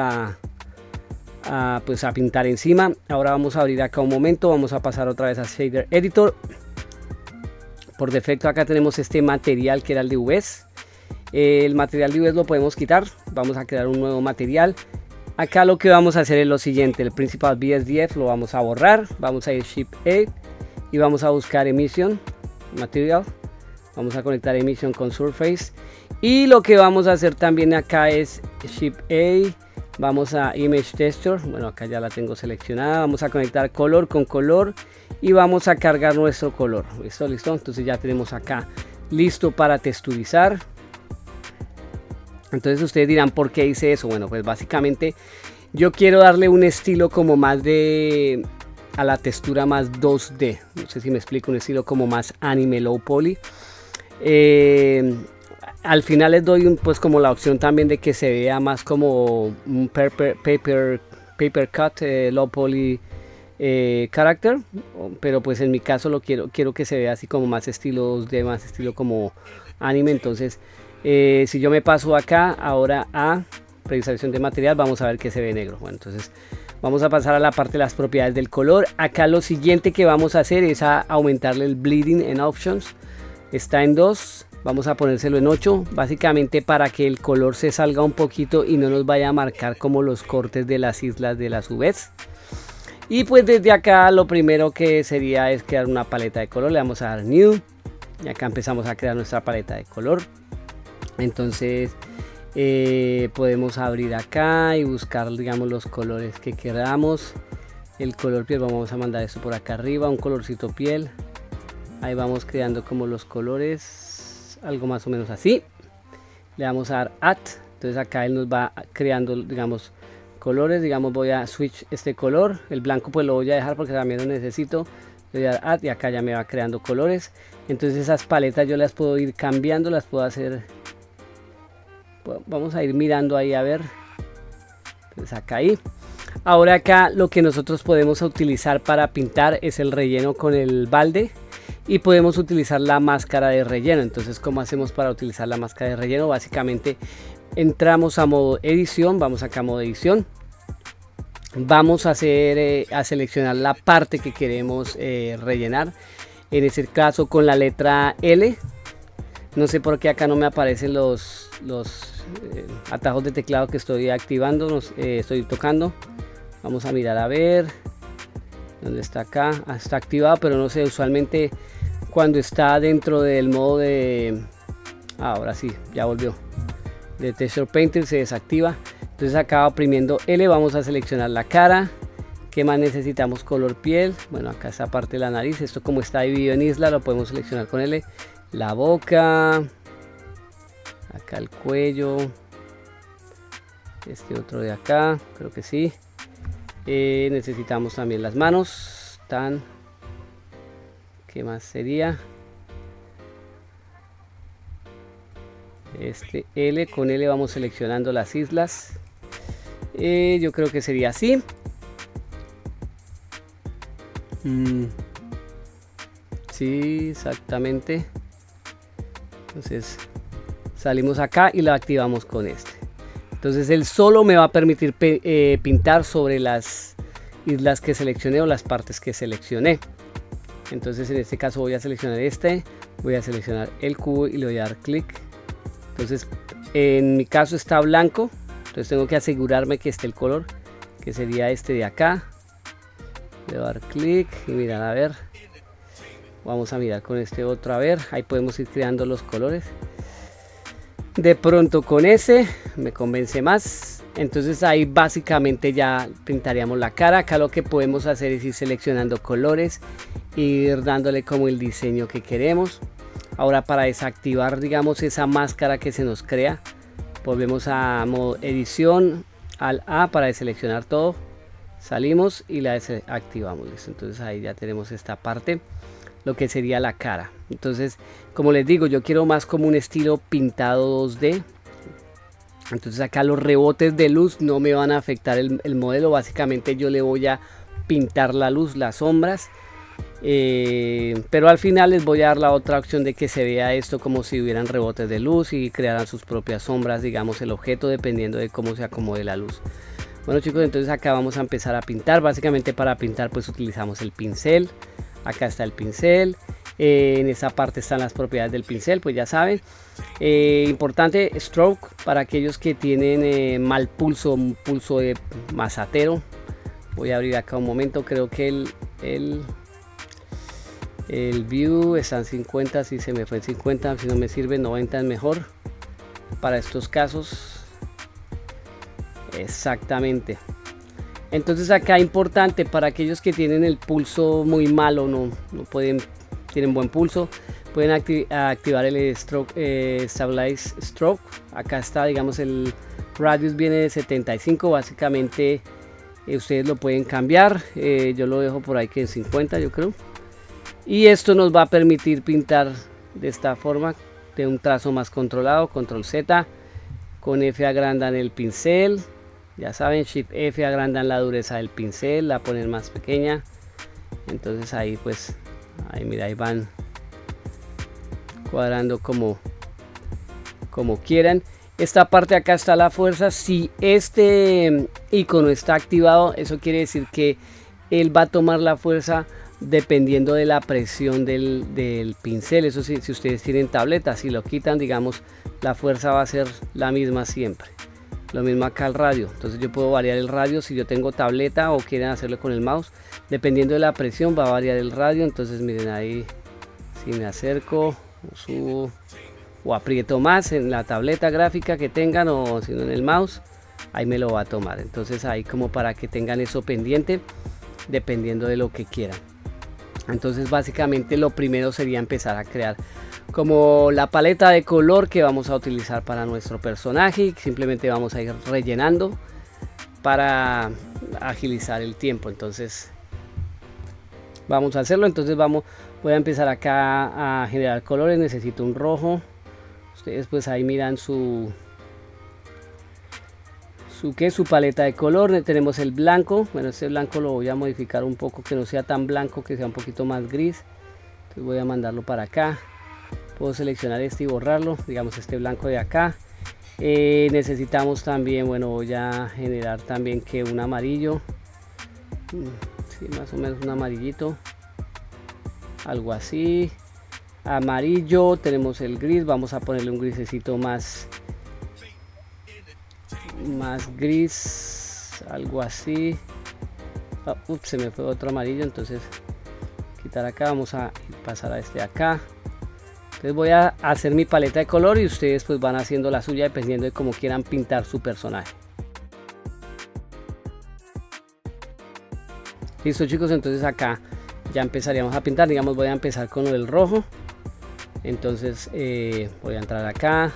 pues a pintar encima. Ahora vamos a abrir acá un momento, vamos a pasar otra vez a Shader Editor. Por defecto acá tenemos este material que era el de UVs. El material de UVs lo podemos quitar, vamos a crear un nuevo material. Acá lo que vamos a hacer es lo siguiente, el Principal BSDF lo vamos a borrar, vamos a ir Shift A y vamos a buscar Emission, Material, vamos a conectar Emission con Surface y lo que vamos a hacer también acá es Shift A, vamos a Image Texture, bueno acá ya la tengo seleccionada, vamos a conectar Color con Color y vamos a cargar nuestro color, listo, entonces ya tenemos acá listo para texturizar. Entonces ustedes dirán por qué hice eso. Bueno, pues básicamente yo quiero darle un estilo como más a la textura más 2D, no sé si me explico, un estilo como más anime low poly. Al final les doy pues como la opción también de que se vea más como un paper cut low poly character, pero pues en mi caso quiero que se vea así como más estilo 2D, más estilo como anime. Entonces si yo me paso acá ahora a previsualización de material, vamos a ver que se ve negro. Bueno, entonces vamos a pasar a la parte de las propiedades del color. Acá lo siguiente que vamos a hacer es a aumentarle el bleeding en options. Está en 2, vamos a ponérselo en 8, básicamente para que el color se salga un poquito y no nos vaya a marcar como los cortes de las islas de las UVs. Y pues desde acá lo primero que sería es crear una paleta de color, le vamos a dar New y acá empezamos a crear nuestra paleta de color. Entonces podemos abrir acá y buscar, digamos, los colores que queramos. El color piel, vamos a mandar esto por acá arriba, un colorcito piel. Ahí vamos creando como los colores, algo más o menos así. Le vamos a dar Add, entonces acá él nos va creando, digamos, colores. Digamos, voy a switch este color, el blanco pues lo voy a dejar porque también lo necesito. Le voy a dar Add y acá ya me va creando colores. Entonces esas paletas yo las puedo ir cambiando, las puedo hacer. Vamos a ir mirando ahí a ver. Entonces acá ahí. Ahora acá lo que nosotros podemos utilizar para pintar es el relleno con el balde. Y podemos utilizar la máscara de relleno. Entonces, ¿cómo hacemos para utilizar la máscara de relleno? Básicamente entramos a modo edición. Vamos acá a modo edición. Vamos a seleccionar la parte que queremos rellenar. En ese caso con la letra L. No sé por qué acá no me aparecen los atajos de teclado que estoy activando, estoy tocando. Vamos a mirar a ver dónde está acá. Está activado, pero no sé, usualmente cuando está dentro del modo de... ahora sí, ya volvió. De Texture Painter se desactiva. Entonces acá oprimiendo L vamos a seleccionar la cara. ¿Qué más necesitamos? Color piel. Bueno, acá esta parte de la nariz. Esto como está dividido en isla lo podemos seleccionar con L. La boca. Acá el cuello. Este otro de acá, creo que sí. Necesitamos también las manos. ¿Qué más sería? Este L, con L vamos seleccionando las islas. Yo creo que sería así. Sí, exactamente. Entonces salimos acá y la activamos con este. Entonces él solo me va a permitir pintar sobre las islas que seleccioné o las partes que seleccioné. Entonces en este caso voy a seleccionar voy a seleccionar el cubo y le voy a dar clic. Entonces en mi caso está blanco, entonces tengo que asegurarme que esté el color, que sería este de acá. Le voy a dar clic y mirar a ver. Vamos a mirar con este otro a ver, ahí podemos ir creando los colores. De pronto con ese me convence más. Entonces ahí básicamente ya pintaríamos la cara. Acá lo que podemos hacer es ir seleccionando colores, ir dándole como el diseño que queremos. Ahora para desactivar, digamos, esa máscara que se nos crea, volvemos a modo edición, al A para deseleccionar todo. Salimos y la desactivamos. ¿Listo? Entonces ahí ya tenemos esta parte, lo que sería la cara. Entonces, como les digo, yo quiero más como un estilo pintado 2D. Entonces acá los rebotes de luz no me van a afectar el modelo. Básicamente yo le voy a pintar la luz, las sombras. Pero al final les voy a dar la otra opción de que se vea esto como si hubieran rebotes de luz y crearan sus propias sombras, digamos, el objeto, dependiendo de cómo se acomode la luz. Bueno chicos, entonces acá vamos a empezar a pintar. Básicamente para pintar pues utilizamos el pincel. Acá está el pincel. En esta parte están las propiedades del pincel, pues ya saben. Importante, stroke para aquellos que tienen mal pulso, un pulso de masatero. Voy a abrir acá un momento, creo que el view está en 50, si se me fue en 50, si no me sirve 90 es mejor para estos casos. Exactamente. Entonces acá importante para aquellos que tienen el pulso muy malo, no pueden, tienen buen pulso, pueden activar el stroke, stabilize stroke. Acá está, digamos, el radius viene de 75, básicamente ustedes lo pueden cambiar. Yo lo dejo por ahí que en 50, yo creo. Y esto nos va a permitir pintar de esta forma, de un trazo más controlado. Control Z, con F agrandan el pincel. Ya saben, Shift F agrandan la dureza del pincel, la ponen más pequeña. Entonces ahí pues, ahí mira, ahí van cuadrando como quieran. Esta parte acá está la fuerza. Si este icono está activado, eso quiere decir que él va a tomar la fuerza dependiendo de la presión del pincel. Eso sí, si ustedes tienen tableta, si lo quitan, digamos, la fuerza va a ser la misma siempre. Lo mismo acá el radio, entonces yo puedo variar el radio si yo tengo tableta o quieren hacerlo con el mouse. Dependiendo de la presión va a variar el radio. Entonces miren ahí, si me acerco o subo o aprieto más en la tableta gráfica que tengan, o si no en el mouse, ahí me lo va a tomar. Entonces ahí como para que tengan eso pendiente, dependiendo de lo que quieran. Entonces básicamente lo primero sería empezar a crear como la paleta de color que vamos a utilizar para nuestro personaje. Simplemente vamos a ir rellenando para agilizar el tiempo. Entonces vamos a hacerlo. Entonces voy a empezar acá a generar colores. Necesito un rojo. Ustedes pues ahí miran su paleta de color. Tenemos el blanco. Bueno, este blanco lo voy a modificar un poco, que no sea tan blanco, que sea un poquito más gris. Entonces voy a mandarlo para acá. Puedo seleccionar este y borrarlo, digamos este blanco de acá. Necesitamos también, bueno, voy a generar también que un amarillo, sí, más o menos un amarillito, algo así. Amarillo, tenemos el gris, vamos a ponerle un grisecito más gris, algo así. Ups, se me fue otro amarillo, entonces quitar acá, vamos a pasar a este de acá. Entonces voy a hacer mi paleta de color y ustedes pues van haciendo la suya dependiendo de cómo quieran pintar su personaje. Listo chicos, entonces acá ya empezaríamos a pintar. Digamos, voy a empezar con el rojo. Entonces voy a entrar acá.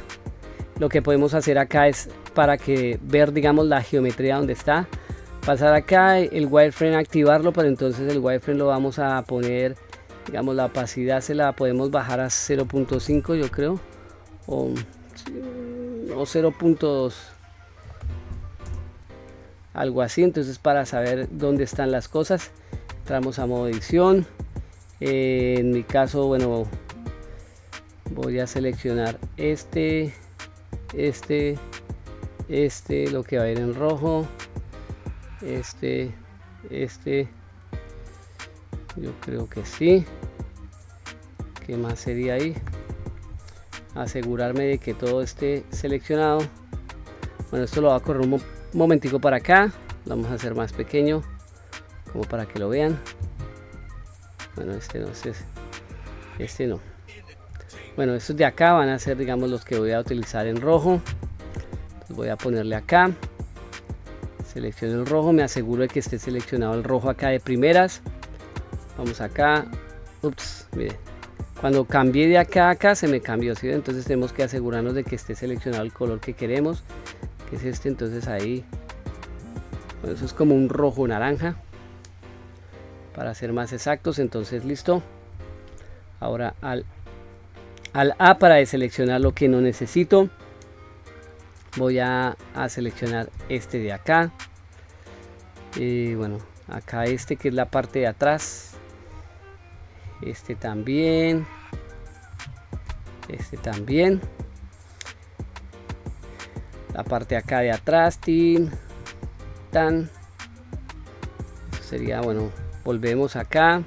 Lo que podemos hacer acá es para que ver, digamos, la geometría donde está. Pasar acá el wireframe, activarlo, pero entonces el wireframe lo vamos a poner, digamos, la opacidad se la podemos bajar a 0.5 yo creo, o 0.2, algo así. Entonces para saber dónde están las cosas, entramos a modo edición. En mi caso, bueno, voy a seleccionar este, lo que va a ir en rojo, este, yo creo que sí. ¿Qué más sería ahí? Asegurarme de que todo esté seleccionado. Bueno, esto lo voy a correr un momentico para acá. Lo vamos a hacer más pequeño, como para que lo vean. Bueno, este no. Bueno, estos de acá van a ser, digamos, los que voy a utilizar en rojo. Entonces voy a ponerle acá. Selecciono el rojo, me aseguro de que esté seleccionado el rojo acá de primeras. Vamos acá. Ups, mire. Cuando cambié de acá a acá se me cambió, ¿sí? Entonces tenemos que asegurarnos de que esté seleccionado el color que queremos, que es este. Entonces ahí, bueno, eso es como un rojo naranja, para ser más exactos. Entonces listo. Ahora al A para deseleccionar lo que no necesito. Voy a seleccionar este de acá. Bueno, acá este que es la parte de atrás. este también, este también, la parte acá de atrás, tan, sería bueno. Volvemos acá,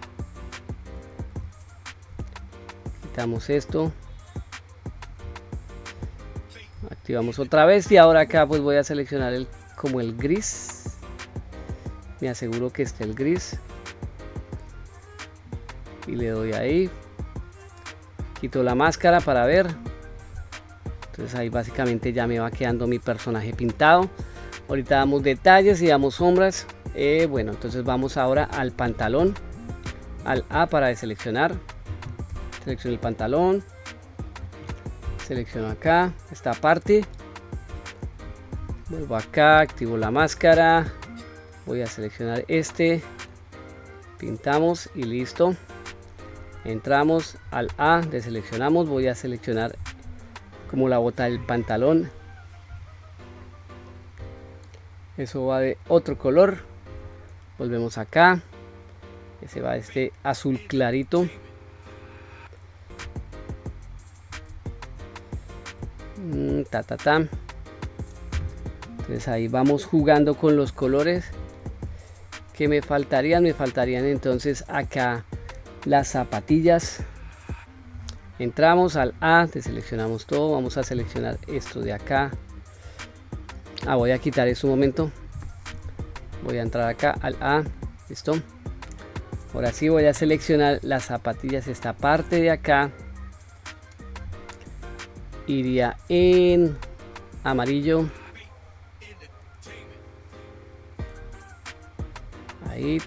quitamos esto, activamos otra vez y ahora acá pues voy a seleccionar como el gris. Me aseguro que esté el gris y le doy ahí, quito la máscara para ver. Entonces ahí básicamente ya me va quedando mi personaje pintado. Ahorita damos detalles y damos sombras. Bueno, entonces vamos ahora al pantalón, al A para deseleccionar. Selecciono el pantalón, selecciono acá esta parte, vuelvo acá, activo la máscara, voy a seleccionar este, pintamos y listo. Entramos al A, deseleccionamos, voy a seleccionar como la bota del pantalón, eso va de otro color. Volvemos acá, ese va este azul clarito, entonces ahí vamos jugando con los colores que me faltarían entonces acá las zapatillas. Entramos al A, deseleccionamos todo, vamos a seleccionar esto de acá. Voy a quitar eso un momento, voy a entrar acá al A, listo. Ahora sí voy a seleccionar las zapatillas, esta parte de acá iría en amarillo, ahí,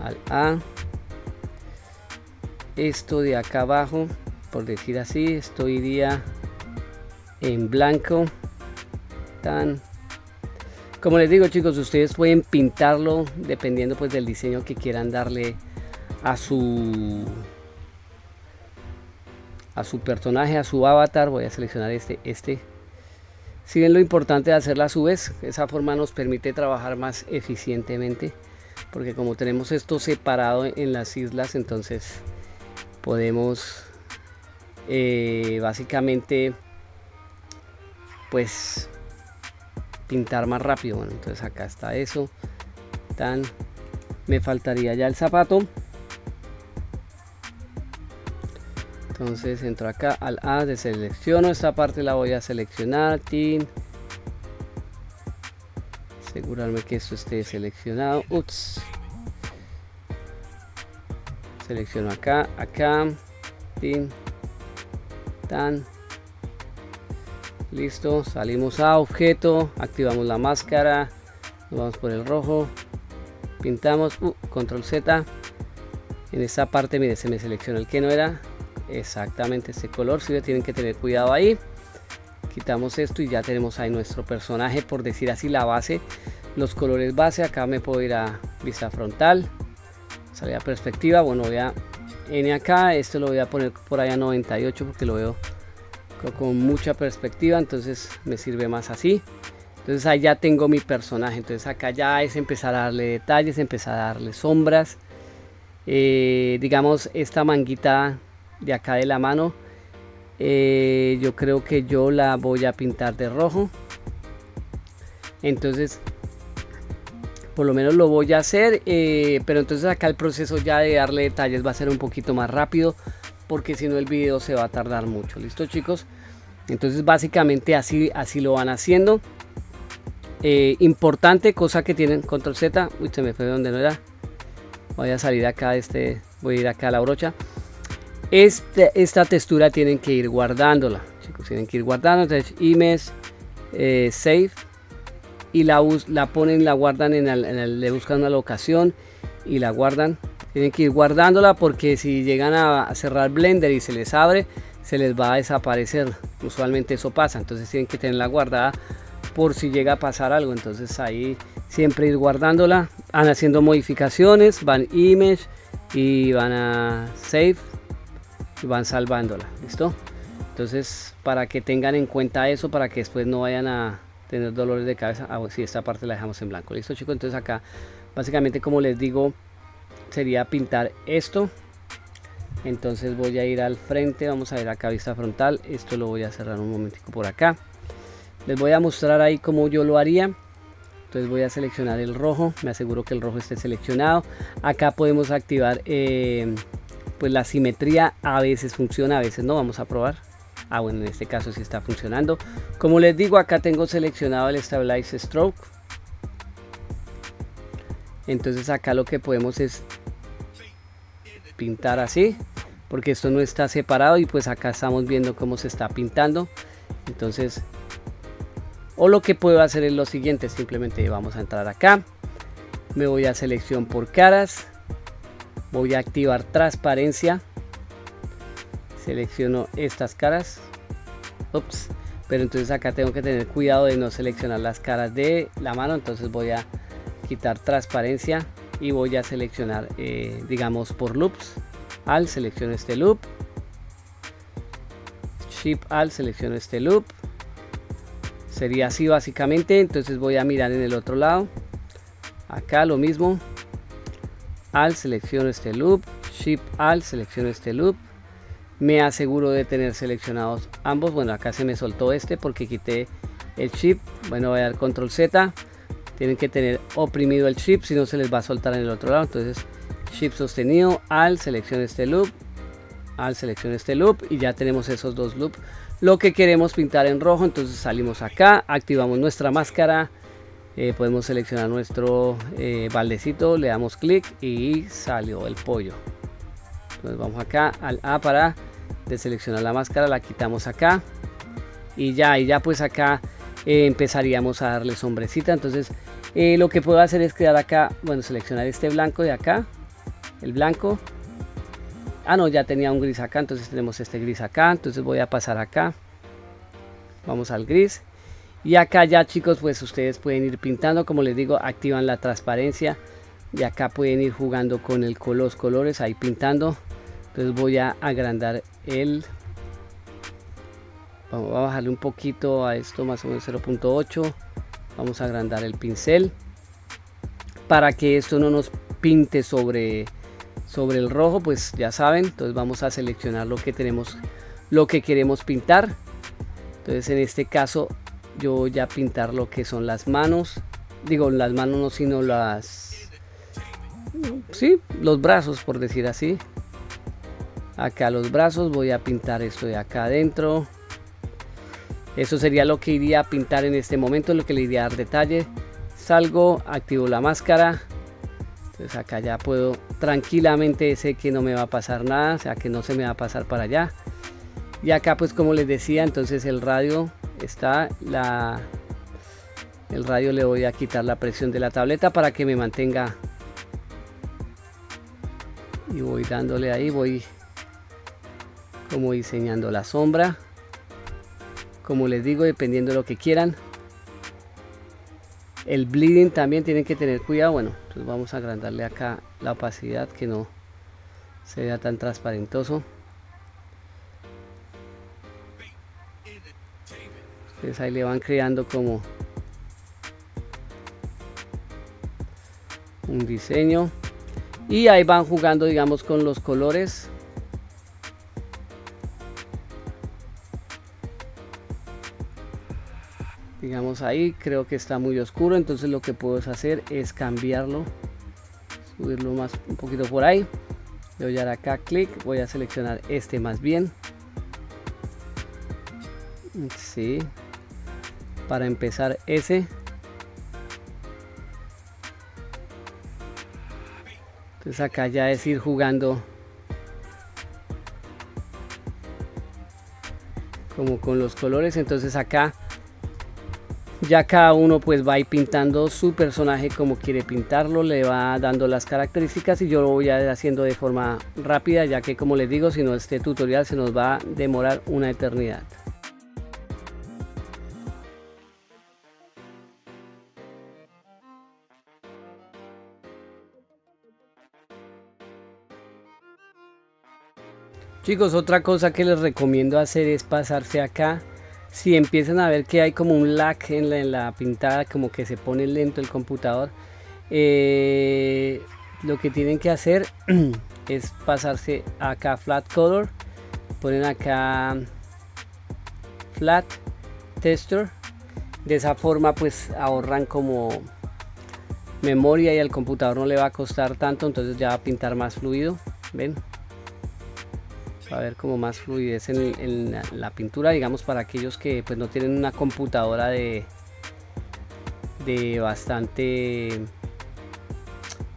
al A. Esto de acá abajo, por decir así, esto iría en blanco, como les digo chicos, ustedes pueden pintarlo dependiendo pues del diseño que quieran darle a su personaje, a su avatar. Voy a seleccionar este. Si bien lo importante de hacerla a su vez, esa forma nos permite trabajar más eficientemente, porque como tenemos esto separado en las islas, entonces podemos básicamente pues pintar más rápido. Bueno, entonces acá está eso, me faltaría ya el zapato. Entonces entro acá al A, deselecciono esta parte, la voy a seleccionar, asegurarme que esto esté seleccionado. Selecciono acá, listo. Salimos a objeto, activamos la máscara, nos vamos por el rojo, pintamos, control Z. En esta parte, mire, se me seleccionó el que no era exactamente este color, si tienen que tener cuidado ahí. Quitamos esto y ya tenemos ahí nuestro personaje, por decir así, la base, los colores base. Acá me puedo ir a vista frontal, salida perspectiva. Bueno, voy a N acá, esto lo voy a poner por allá 98 porque lo veo con mucha perspectiva, entonces me sirve más así. Entonces ahí ya tengo mi personaje. Entonces acá ya es empezar a darle detalles, empezar a darle sombras. Digamos esta manguita de acá de la mano, yo creo que yo la voy a pintar de rojo. Entonces por lo menos lo voy a hacer, pero entonces acá el proceso ya de darle detalles va a ser un poquito más rápido, porque si no el video se va a tardar mucho. Listo chicos, entonces básicamente así lo van haciendo. Importante cosa que tienen, control Z, se me fue donde no era. Voy a salir acá voy a ir acá a la brocha. Esta textura tienen que ir guardándola, chicos, tienen que ir guardando. Entonces image, save, y la ponen, la guardan le buscan una locación y la guardan. Tienen que ir guardándola porque si llegan a cerrar Blender y se les abre, se les va a desaparecer. Usualmente eso pasa, entonces tienen que tenerla guardada por si llega a pasar algo. Entonces ahí siempre ir guardándola, van haciendo modificaciones, van image y van a save y van salvándola. Listo, entonces para que tengan en cuenta eso, para que después no vayan a tener dolores de cabeza. Si esta parte la dejamos en blanco. Listo chicos, entonces acá básicamente, como les digo, sería pintar esto. Entonces voy a ir al frente, vamos a ver acá vista frontal, esto lo voy a cerrar un momentico por acá. Les voy a mostrar ahí cómo yo lo haría. Entonces voy a seleccionar el rojo, me aseguro que el rojo esté seleccionado. Acá podemos activar pues la simetría, a veces funciona, a veces no, vamos a probar. Bueno, en este caso sí está funcionando. Como les digo, acá tengo seleccionado el Stabilize Stroke. Entonces acá lo que podemos es pintar así, porque esto no está separado y pues acá estamos viendo cómo se está pintando. Entonces, o lo que puedo hacer es lo siguiente, simplemente vamos a entrar acá, me voy a selección por caras, voy a activar transparencia, selecciono estas caras, ups, pero entonces acá tengo que tener cuidado de no seleccionar las caras de la mano, entonces voy a quitar transparencia y voy a seleccionar digamos por loops, al selecciono este loop, shift al selecciono este loop, sería así básicamente. Entonces voy a mirar en el otro lado, acá lo mismo, al selecciono este loop, shift al selecciono este loop, me aseguro de tener seleccionados ambos. Bueno, acá se me soltó este porque quité el shift, bueno, voy a dar control Z, tienen que tener oprimido el shift, si no se les va a soltar en el otro lado. Entonces shift sostenido, al selecciono este loop, al selecciono este loop, y ya tenemos esos dos loops. Lo que queremos pintar en rojo, entonces salimos acá, activamos nuestra máscara, podemos seleccionar nuestro baldecito, le damos clic y salió el pollo. Entonces vamos acá al A para deseleccionar la máscara, la quitamos acá y ya pues acá empezaríamos a darle sombrecita. Entonces lo que puedo hacer es crear acá, bueno, seleccionar este blanco de acá, el blanco. No, ya tenía un gris acá, entonces tenemos este gris acá, entonces voy a pasar acá, vamos al gris, y acá ya, chicos, pues ustedes pueden ir pintando, como les digo, activan la transparencia, y acá pueden ir jugando con los colores, ahí pintando. Entonces voy a agrandar vamos a bajarle un poquito a esto, más o menos 0.8, vamos a agrandar el pincel, para que esto no nos pinte sobre el rojo, pues ya saben. Entonces vamos a seleccionar lo que tenemos, lo que queremos pintar. Entonces en este caso yo voy a pintar lo que son las manos, digo las manos no, sino los brazos, por decir así. Acá los brazos, voy a pintar esto de acá adentro. Eso sería lo que iría a pintar en este momento, lo que le iría a dar detalle. Salgo, activo la máscara. Entonces acá ya puedo tranquilamente, sé que no me va a pasar nada, o sea que no se me va a pasar para allá. Y acá pues como les decía, entonces el radio está, el radio le voy a quitar la presión de la tableta para que me mantenga. Y voy dándole ahí, voy como diseñando la sombra. Como les digo, dependiendo de lo que quieran. El bleeding también tienen que tener cuidado. Bueno, entonces vamos a agrandarle acá la opacidad, que no se vea tan transparentoso. Ustedes ahí le van creando como un diseño y ahí van jugando, digamos, con los colores. Digamos ahí creo que está muy oscuro, entonces lo que puedo hacer es cambiarlo, subirlo más un poquito por ahí. Le voy a dar acá clic, voy a seleccionar este más bien, sí, para empezar ese. Entonces acá ya es ir jugando como con los colores. Entonces acá ya cada uno pues va a ir pintando su personaje como quiere pintarlo, le va dando las características, y yo lo voy a ir haciendo de forma rápida, ya que como les digo, si no, este tutorial se nos va a demorar una eternidad. Chicos, otra cosa que les recomiendo hacer es pasarse acá. Si empiezan a ver que hay como un lag en la pintada, como que se pone lento el computador, le lo que tienen que hacer es pasarse acá flat color, ponen acá flat texture. De esa forma pues ahorran como memoria y al computador no le va a costar tanto, entonces ya va a pintar más fluido. Ven, va a haber como más fluidez en la pintura, digamos, para aquellos que pues no tienen una computadora de bastante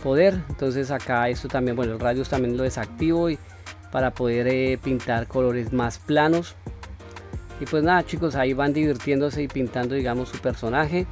poder. Entonces acá esto también, bueno, el radius también lo desactivo y para poder pintar colores más planos. Y pues nada, chicos, ahí van divirtiéndose y pintando, digamos, su personaje.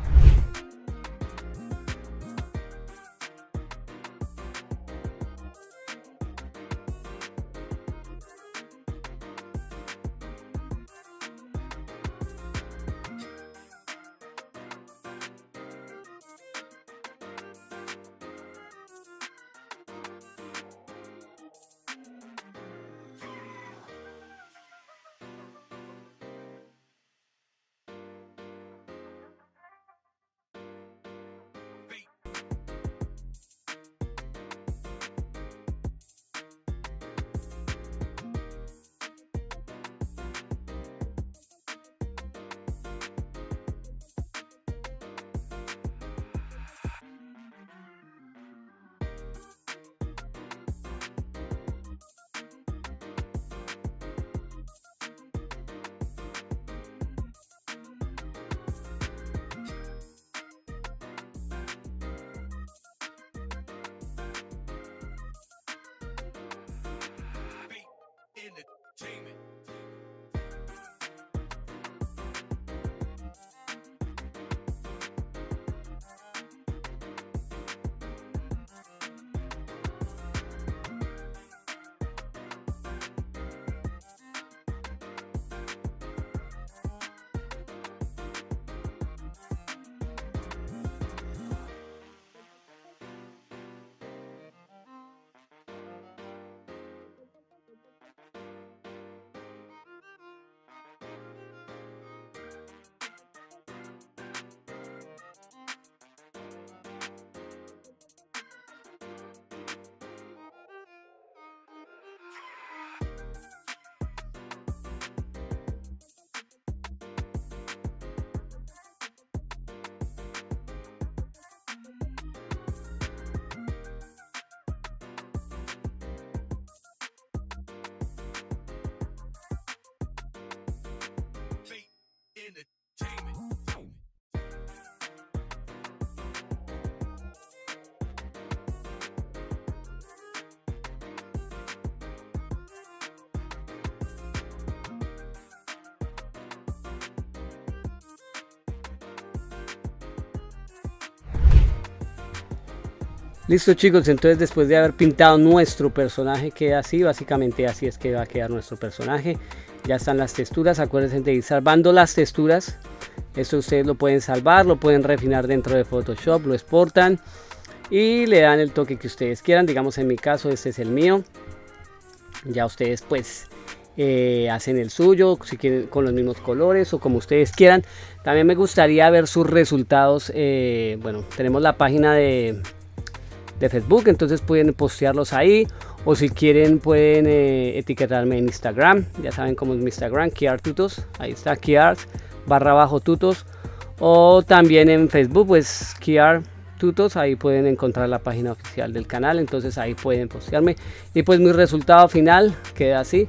Listo, chicos, entonces después de haber pintado nuestro personaje queda así, básicamente así es que va a quedar nuestro personaje. Ya están las texturas, acuérdense de ir salvando las texturas. Esto ustedes lo pueden salvar, lo pueden refinar dentro de Photoshop, lo exportan y le dan el toque que ustedes quieran. Digamos, en mi caso este es el mío. Ya ustedes pues hacen el suyo, si quieren con los mismos colores o como ustedes quieran. También me gustaría ver sus resultados. Bueno, tenemos la página de Facebook, entonces pueden postearlos ahí, o si quieren pueden etiquetarme en Instagram. Ya saben cómo es mi Instagram, KiarTutos. Ahí está, Kiar_tutos, o también en Facebook, pues KiarTutos. Ahí pueden encontrar la página oficial del canal, entonces ahí pueden postearme y pues mi resultado final queda así.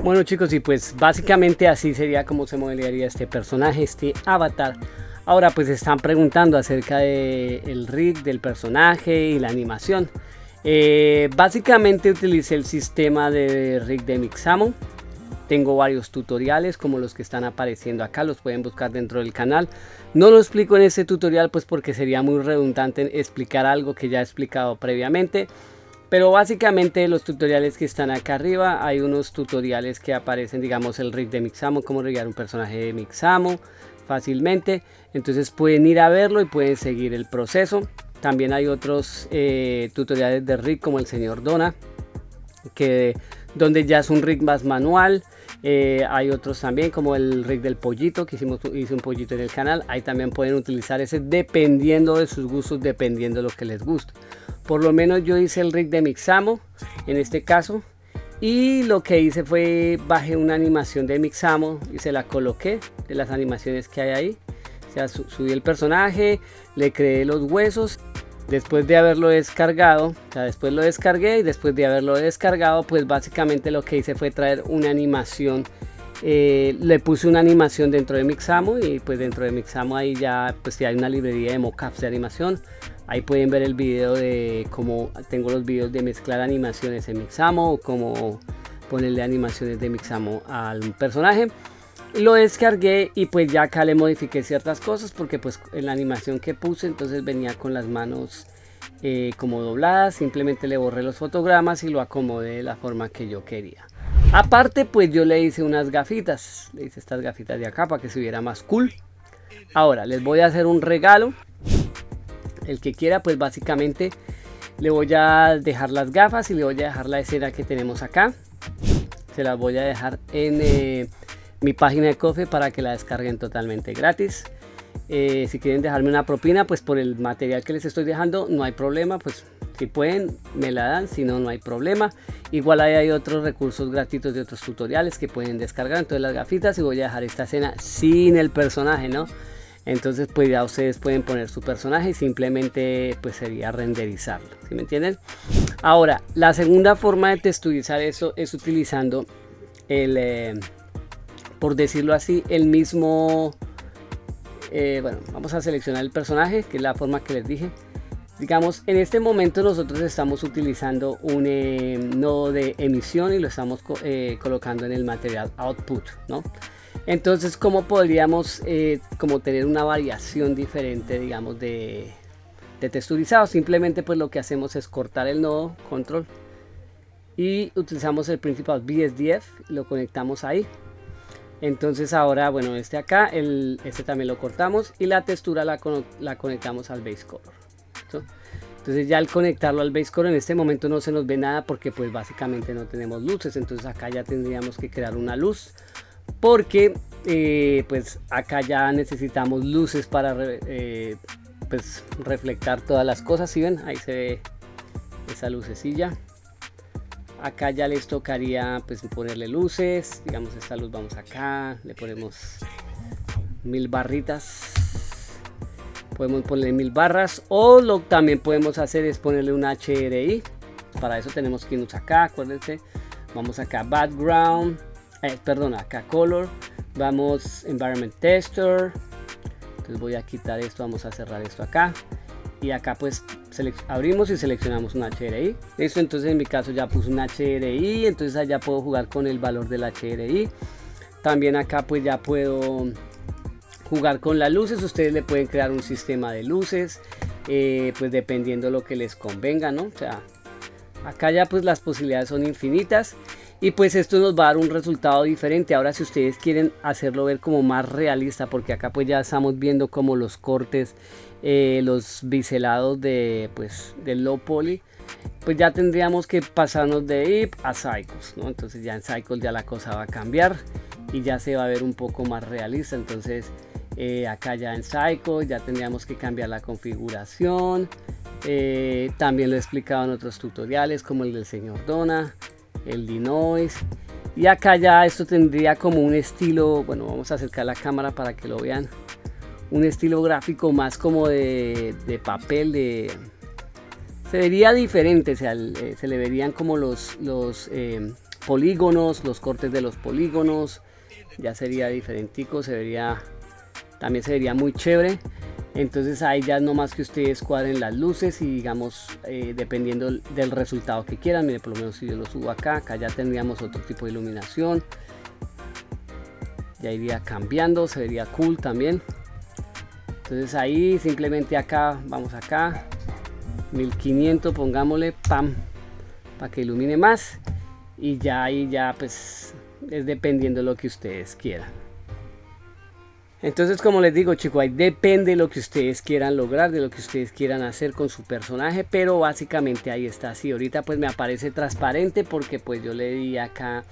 Bueno, chicos, y pues básicamente así sería como se modelaría este personaje, este avatar. Ahora pues están preguntando acerca del rig del personaje y la animación. Básicamente utilicé el sistema de rig de Mixamo. Tengo varios tutoriales como los que están apareciendo acá, los pueden buscar dentro del canal. No lo explico en este tutorial pues porque sería muy redundante explicar algo que ya he explicado previamente. Pero básicamente los tutoriales que están acá arriba, hay unos tutoriales que aparecen, digamos, el rig de Mixamo, cómo rigar un personaje de Mixamo, fácilmente. Entonces pueden ir a verlo y pueden seguir el proceso. También hay otros tutoriales de rig como el señor Dona, donde ya es un rig más manual. Hay otros también como el rig del pollito, que hice un pollito en el canal. Ahí también pueden utilizar ese dependiendo de sus gustos, dependiendo de lo que les gusta. Por lo menos yo hice el rig de Mixamo en este caso, y lo que hice fue bajé una animación de Mixamo y se la coloqué de las animaciones que hay ahí. O sea, subí el personaje, le creé los huesos. Después de haberlo descargado, o sea, después lo descargué, y después de haberlo descargado, pues básicamente lo que hice fue traer una animación. Le puse una animación dentro de Mixamo, y pues dentro de Mixamo ahí ya pues hay una librería de mockups de animación. Ahí pueden ver el video de cómo tengo los videos de mezclar animaciones en Mixamo, o cómo ponerle animaciones de Mixamo al personaje. Lo descargué y pues ya acá le modifiqué ciertas cosas, porque pues en la animación que puse entonces venía con las manos como dobladas. Simplemente le borré los fotogramas y lo acomodé de la forma que yo quería. Aparte pues yo le hice unas gafitas, le hice estas gafitas de acá para que se viera más cool. Ahora les voy a hacer un regalo. El que quiera pues básicamente le voy a dejar las gafas y le voy a dejar la escena que tenemos acá. Se las voy a dejar en mi página de Ko-fi para que la descarguen totalmente gratis. Si quieren dejarme una propina pues por el material que les estoy dejando, no hay problema, pues si pueden me la dan, si no, no hay problema. Igual ahí hay otros recursos gratuitos de otros tutoriales que pueden descargar. Entonces las gafitas, y voy a dejar esta escena sin el personaje, ¿no? Entonces pues ya ustedes pueden poner su personaje y simplemente pues sería renderizarlo, ¿sí me entienden? Ahora, la segunda forma de texturizar eso es utilizando el por decirlo así, el mismo, bueno, vamos a seleccionar el personaje, que es la forma que les dije. Digamos, en este momento nosotros estamos utilizando un nodo de emisión y lo estamos colocando en el material output, ¿no? Entonces, ¿cómo podríamos como tener una variación diferente, digamos, de texturizado? Simplemente pues lo que hacemos es cortar el nodo, control, y utilizamos el principal BSDF, lo conectamos ahí. Entonces ahora, bueno, este acá, este también lo cortamos, y la textura la conectamos al base color, ¿sí? Entonces ya al conectarlo al base color en este momento no se nos ve nada, porque pues básicamente no tenemos luces. Entonces acá ya tendríamos que crear una luz, porque pues acá ya necesitamos luces para pues reflectar todas las cosas. Si ven, ahí se ve esa lucecilla. Acá ya les tocaría pues ponerle luces. Digamos, esta luz, vamos acá, le ponemos 1000 barritas. Podemos ponerle 1000 barras, o lo también podemos hacer es ponerle un HDRI. Para eso tenemos que irnos acá, acuérdense. Vamos acá background, perdón, acá color, vamos environment tester. Entonces voy a quitar esto, vamos a cerrar esto acá, y acá pues abrimos y seleccionamos un HDRI. Listo, entonces en mi caso ya puse un HDRI, entonces allá puedo jugar con el valor del HDRI. También acá pues ya puedo jugar con las luces. Ustedes le pueden crear un sistema de luces, pues dependiendo de lo que les convenga, ¿no? O sea, acá ya pues las posibilidades son infinitas, y pues esto nos va a dar un resultado diferente. Ahora, si ustedes quieren hacerlo ver como más realista, porque acá pues ya estamos viendo como los cortes, los biselados de pues del low poly, pues ya tendríamos que pasarnos de IP a Cycles, ¿no? Entonces ya en Cycles ya la cosa va a cambiar y ya se va a ver un poco más realista. Entonces acá ya en Cycles ya tendríamos que cambiar la configuración. También lo he explicado en otros tutoriales como el del señor Dona, el denoise, y acá ya esto tendría como un estilo, bueno, vamos a acercar la cámara para que lo vean, un estilo gráfico más como de papel, se vería diferente. O sea, se le verían como los polígonos, los cortes de los polígonos, ya sería diferentico, también se vería muy chévere. Entonces ahí ya no más que ustedes cuadren las luces y digamos, dependiendo del resultado que quieran. Mire, por lo menos si yo lo subo acá ya tendríamos otro tipo de iluminación, ya iría cambiando, se vería cool también. Entonces ahí simplemente acá, vamos acá, 1500, pongámosle, pam, para que ilumine más, y ya ahí ya pues es dependiendo de lo que ustedes quieran. Entonces, como les digo, chicos, ahí depende de lo que ustedes quieran lograr, de lo que ustedes quieran hacer con su personaje, pero básicamente ahí está así. Ahorita pues me aparece transparente porque pues yo le di acá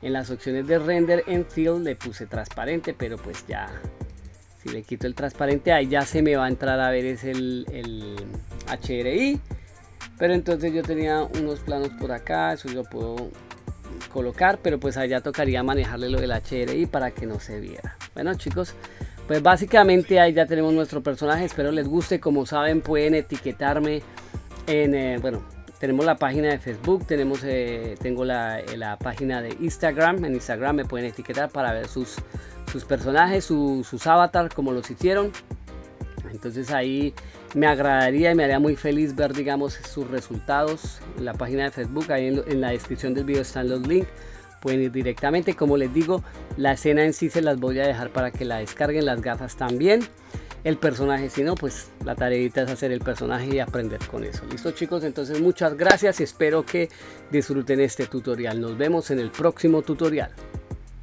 en las opciones de render en fill, le puse transparente, pero pues ya, si le quito el transparente, ahí ya se me va a entrar a ver es el HDRI. Pero entonces yo tenía unos planos por acá, eso yo puedo colocar, pero pues allá tocaría manejarle lo del HDRI para que no se viera. Bueno, chicos, pues básicamente ahí ya tenemos nuestro personaje. Espero les guste. Como saben, pueden etiquetarme en bueno, tenemos la página de Facebook, tengo la página de Instagram. En Instagram me pueden etiquetar para ver sus personajes, sus avatars, como los hicieron. Entonces ahí me agradaría y me haría muy feliz ver, digamos, sus resultados en la página de Facebook. Ahí en la descripción del video están los links, pueden ir directamente. Como les digo, la escena en sí se las voy a dejar para que la descarguen, las gafas también, el personaje, si no, pues la tareita es hacer el personaje y aprender con eso. Listo, chicos, entonces muchas gracias, espero que disfruten este tutorial. Nos vemos en el próximo tutorial.